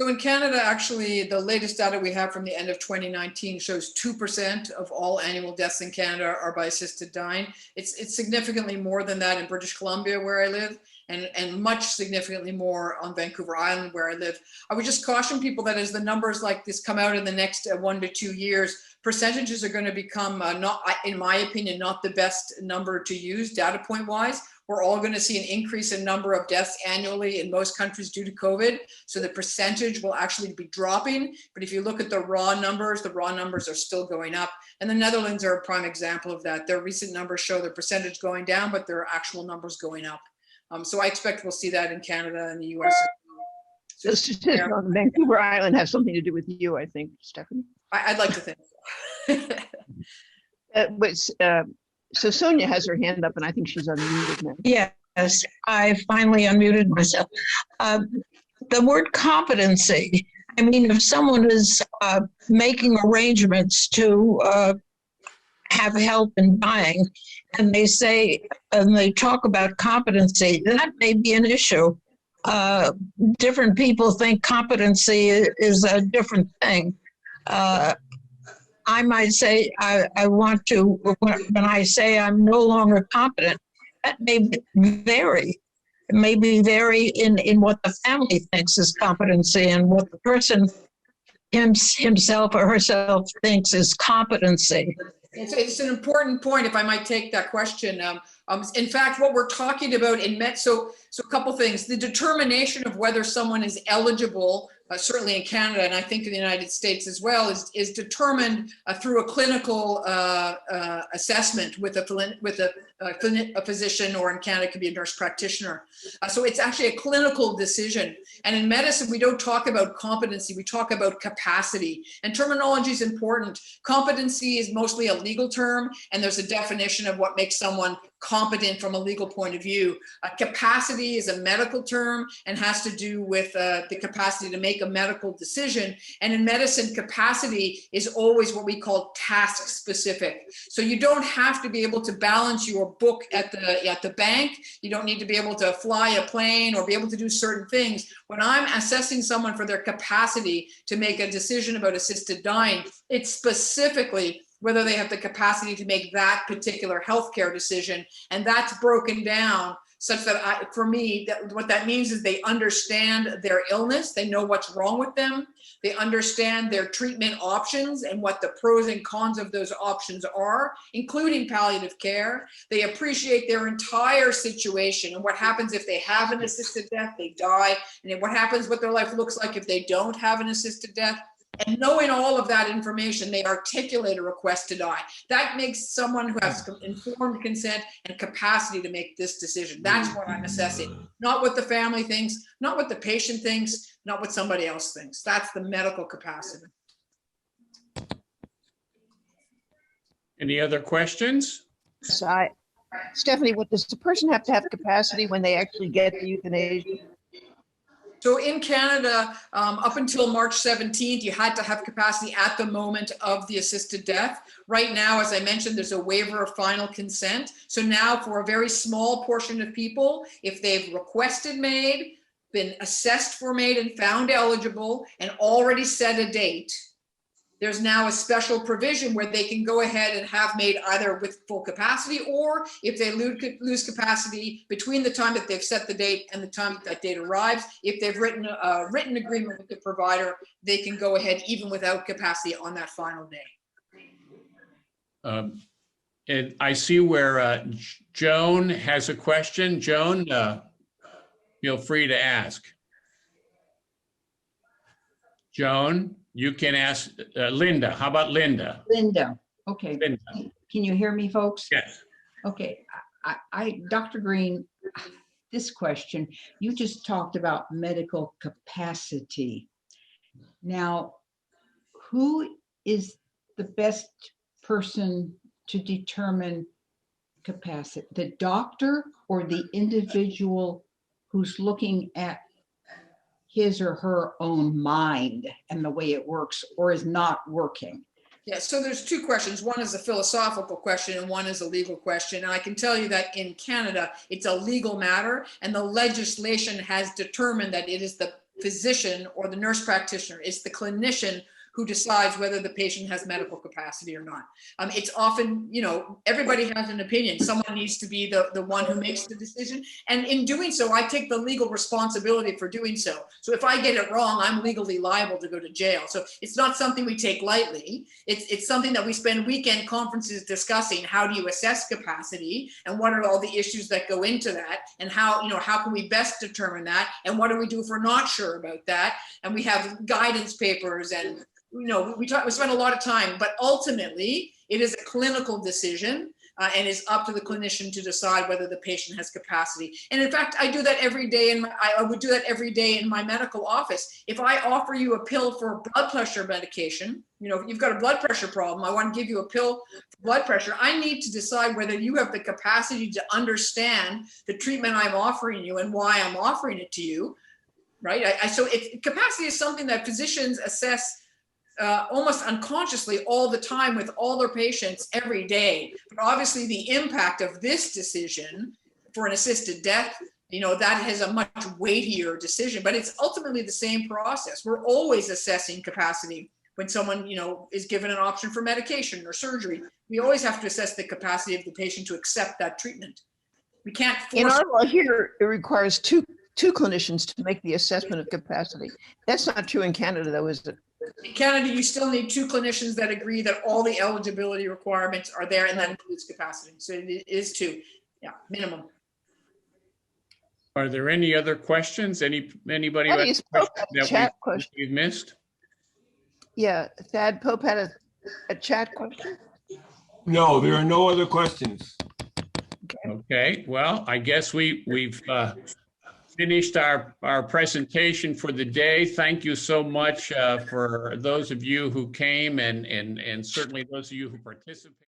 so in Canada, actually, the latest data we have from the end of 2019 shows 2% of all annual deaths in Canada are by assisted dying. It's significantly more than that in British Columbia, where I live, and much significantly more on Vancouver Island, where I live. I would just caution people that as the numbers like this come out in the next 1 to 2 years, percentages are going to become, not, in my opinion, not the best number to use data point wise. We're all going to see an increase in number of deaths annually in most countries due to COVID. So the percentage will actually be dropping. But if you look at the raw numbers are still going up. And the Netherlands are a prime example of that. Their recent numbers show the percentage going down, but their actual numbers going up. So I expect we'll see that in Canada and the US. So statistics on Vancouver Island have something to do with you, I think, Stephanie. I'd like to think so. So Sonia has her hand up, and I think she's unmuted now. Yes, I finally unmuted myself. The word competency, I mean, if someone is making arrangements to have help in dying, and they say, and they talk about competency, that may be an issue. Different people think competency is a different thing. I might say, I want to, when I say I'm no longer competent, that may vary. It may be vary in what the family thinks is competency and what the person himself or herself thinks is competency. It's an important point, if I might take that question. In fact, what we're talking about in so a couple things. The determination of whether someone is eligible, certainly in Canada, and I think in the United States as well, is determined through a clinical assessment with a a physician, or in Canada, it could be a nurse practitioner. So it's actually a clinical decision. And in medicine, we don't talk about competency, we talk about capacity. And terminology is important. Competency is mostly a legal term, and there's a definition of what makes someone competent from a legal point of view. Capacity is a medical term and has to do with the capacity to make a medical decision. And in medicine, capacity is always what we call task specific. So you don't have to be able to balance your book at the bank. You don't need to be able to fly a plane or be able to do certain things. When I'm assessing someone for their capacity to make a decision about assisted dying, it's specifically whether they have the capacity to make that particular healthcare decision. And that's broken down such that for me, what that means is they understand their illness, they know what's wrong with them, they understand their treatment options and what the pros and cons of those options are, including palliative care. They appreciate their entire situation and what happens if they have an assisted death, they die, and then what happens, what their life looks like if they don't have an assisted death. And knowing all of that information, they articulate a request to die. That makes someone who has informed consent and capacity to make this decision. That's what I'm assessing. Not what the family thinks, not what the patient thinks, not what somebody else thinks. That's the medical capacity. Any other questions? So Stephanie, what does the person have to have capacity when they actually get the euthanasia? So in Canada, up until March 17th, you had to have capacity at the moment of the assisted death. Right now, as I mentioned, there's a waiver of final consent. So now for a very small portion of people, if they've requested MAID, been assessed for MAID and found eligible and already set a date, there's now a special provision where they can go ahead and have MAID either with full capacity, or if they lose capacity between the time that they've set the date and the time that that date arrives, if they've written a written agreement with the provider, they can go ahead even without capacity on that final day. And I see where Joan has a question. Joan, feel free to ask. Joan, you can ask Linda. How about Linda? Linda, okay. Linda. Can you hear me, folks? Yes. Okay, Dr. Green, this question, you just talked about medical capacity. Now, who is the best person to determine capacity? The doctor or the individual who's looking at his or her own mind and the way it works or is not working? Yeah, so there's two questions. One is a philosophical question and one is a legal question. And I can tell you that in Canada, it's a legal matter, and the legislation has determined that it is the physician or the nurse practitioner, it's the clinician who decides whether the patient has medical capacity or not. It's often, you know, everybody has an opinion. Someone needs to be the one who makes the decision. And in doing so, I take the legal responsibility for doing so. So if I get it wrong, I'm legally liable to go to jail. So it's not something we take lightly. It's something that we spend weekend conferences discussing. How do you assess capacity, and what are all the issues that go into that, and how, you know, how can we best determine that, and what do we do if we're not sure about that? And we have guidance papers, and you know, we spend a lot of time, but ultimately it is a clinical decision, and it's up to the clinician to decide whether the patient has capacity. And in fact, I do that every day, I would do that every day in my medical office. If I offer you a pill for blood pressure medication, you know, if you've got a blood pressure problem, I want to give you a pill for blood pressure, I need to decide whether you have the capacity to understand the treatment I'm offering you and why I'm offering it to you, right? So capacity is something that physicians assess almost unconsciously all the time with all their patients every day. But obviously the impact of this decision for an assisted death, you know, that has a much weightier decision, but it's ultimately the same process. We're always assessing capacity when someone, you know, is given an option for medication or surgery. We always have to assess the capacity of the patient to accept that treatment. We can't force— In our law here, it requires two clinicians to make the assessment of capacity. That's not true in Canada, though, is it? In Canada, you still need two clinicians that agree that all the eligibility requirements are there, and that includes capacity. So it is two, yeah, minimum. Are there any other questions? Anybody Thad, has you spoke that we've missed? Yeah, Thad Pope had a chat question. No, there are no other questions. Okay, well, I guess we've finished our presentation for the day. Thank you so much for those of you who came and certainly those of you who participated.